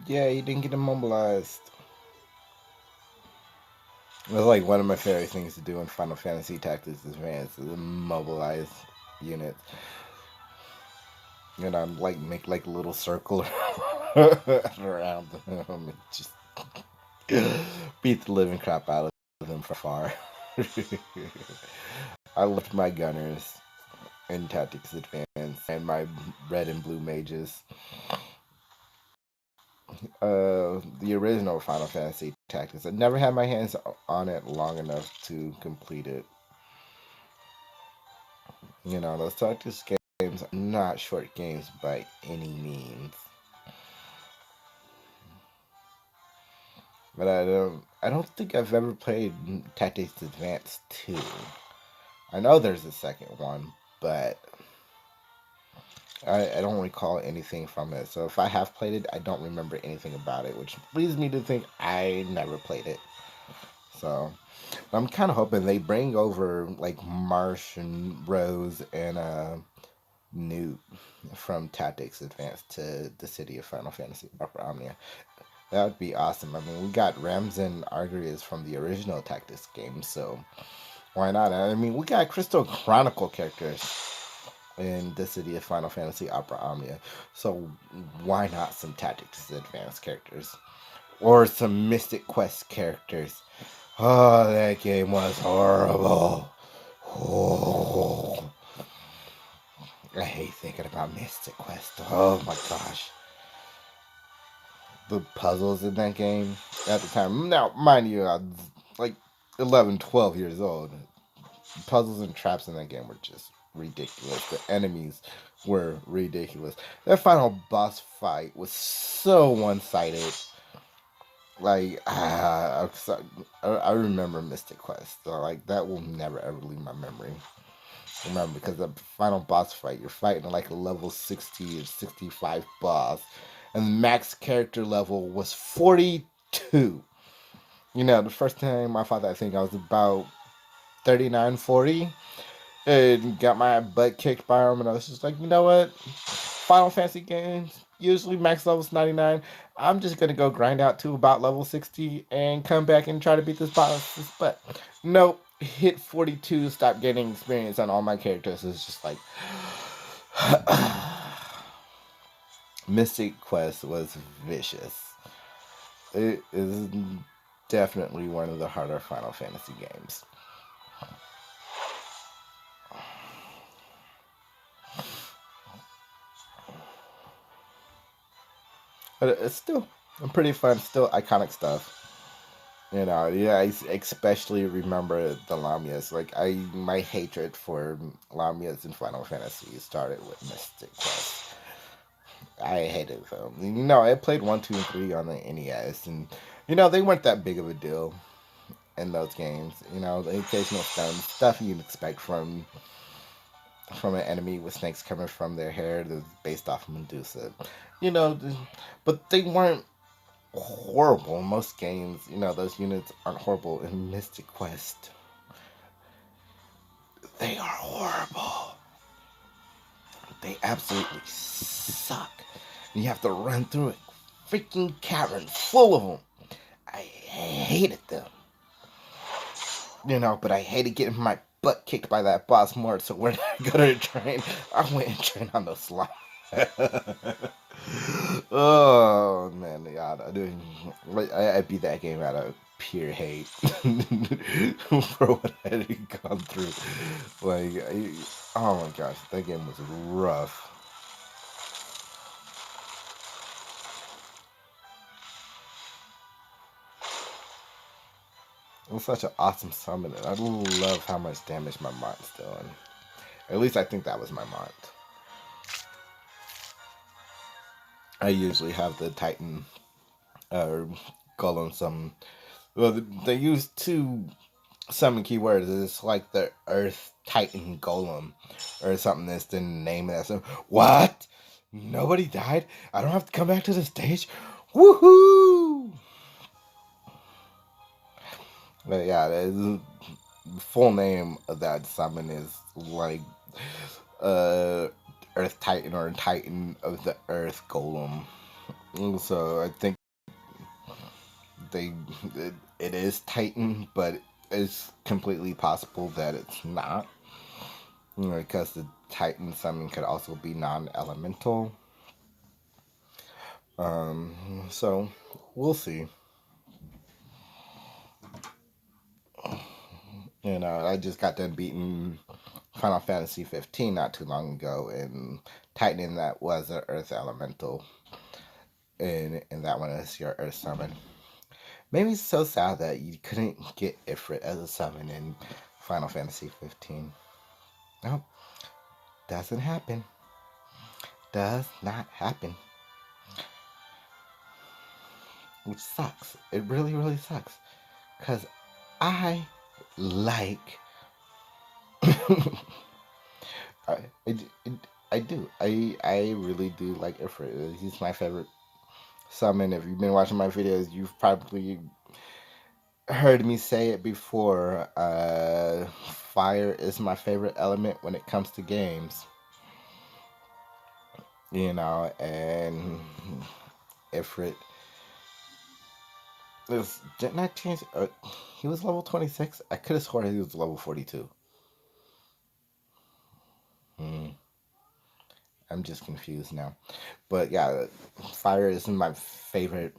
Yeah, he didn't get immobilized. It was like one of my favorite things to do in Final Fantasy Tactics Advance is immobilize units. You know, like make like a little circle around them and just beat the living crap out of them from far. I loved my gunners in Tactics Advance and my red and blue mages. The original Final Fantasy Tactics. I never had my hands on it long enough to complete it. You know, those Tactics games are not short games by any means. But I don't think I've ever played Tactics Advance 2. I know there's a second one, but I don't recall anything from it. So if I have played it, I don't remember anything about it, which leads me to think I never played it. So I'm kind of hoping they bring over like Marsh and Rose and Newt from Tactics Advance to the city of Final Fantasy Opera Omnia. That would be awesome. I mean, we got Rams and Argreaves from the original Tactics game, so why not? I mean, we got Crystal Chronicle characters in the city of Final Fantasy Opera Omnia, so why not some Tactics Advance characters? Or some Mystic Quest characters. Oh, that game was horrible. Oh, I hate thinking about Mystic Quest. Oh my gosh. The puzzles in that game at the time. Now, mind you, I was like 11, 12 years old. The puzzles and traps in that game were just ridiculous. The enemies were ridiculous. That final boss fight was so one-sided. Like, I remember Mystic Quest. So, like, that will never ever leave my memory. Remember, because the final boss fight, you're fighting like a level 60 or 65 boss, and the max character level was 42. You know, the first time I fought that thing, I was about 39, 40, and got my butt kicked by him, and I was just like, you know what? Final Fantasy games, usually max level's 99. I'm just gonna go grind out to about level 60 and come back and try to beat this boss. But nope, hit 42, stop getting experience on all my characters. It's just like Mystic Quest was vicious. It is definitely one of the harder Final Fantasy games. But it's still pretty fun, still iconic stuff. You know, yeah, I especially remember the Lamias. Like, my hatred for Lamias in Final Fantasy started with Mystic Quest. I hated them. You know, I played 1, 2, and 3 on the NES, and, you know, they weren't that big of a deal in those games. You know, the occasional stuff you'd expect from an enemy with snakes coming from their hair that's based off of Medusa. You know, but they weren't horrible in most games. You know, those units aren't horrible. In Mystic Quest, they are horrible. They absolutely suck. You have to run through a freaking cavern full of them. I hated them. You know, but I hated getting my butt kicked by that boss more. So when I go to train, I went and trained on those slime. Oh man, yeah, I beat that game out of pure hate for what I had gone through. Oh my gosh, that game was rough. It was such an awesome summon, and I love how much damage my mont's doing. At least I think that was my mont. I usually have the Titan Golem summon. Well, they use two summon keywords. It's like the Earth Titan Golem or something that's the name of that. So what? Nobody died? I don't have to come back to the stage? Woohoo! But yeah, the full name of that summon is like Earth Titan or Titan of the Earth Golem. So I think they it is Titan, but it's completely possible that it's not. Because the Titan summon could also be non-elemental. So we'll see. I just got done beating Final Fantasy 15 not too long ago, and Titan that was an Earth Elemental, and that one is your Earth summon. Maybe it's so sad that you couldn't get Ifrit as a summon in Final Fantasy 15. Nope, doesn't happen. Does not happen. Which sucks. It really, really sucks. Because I like. I, I, I do. I really do like Ifrit. He's my favorite summon. If you've been watching my videos, you've probably heard me say it before. Fire is my favorite element when it comes to games. And Ifrit didn't I change? He was level 26. I could have sworn he was level 42. I'm just confused now. But yeah, fire is my favorite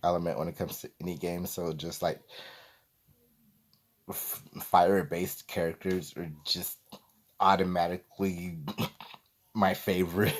element when it comes to any game. So just like fire-based characters are just automatically my favorite.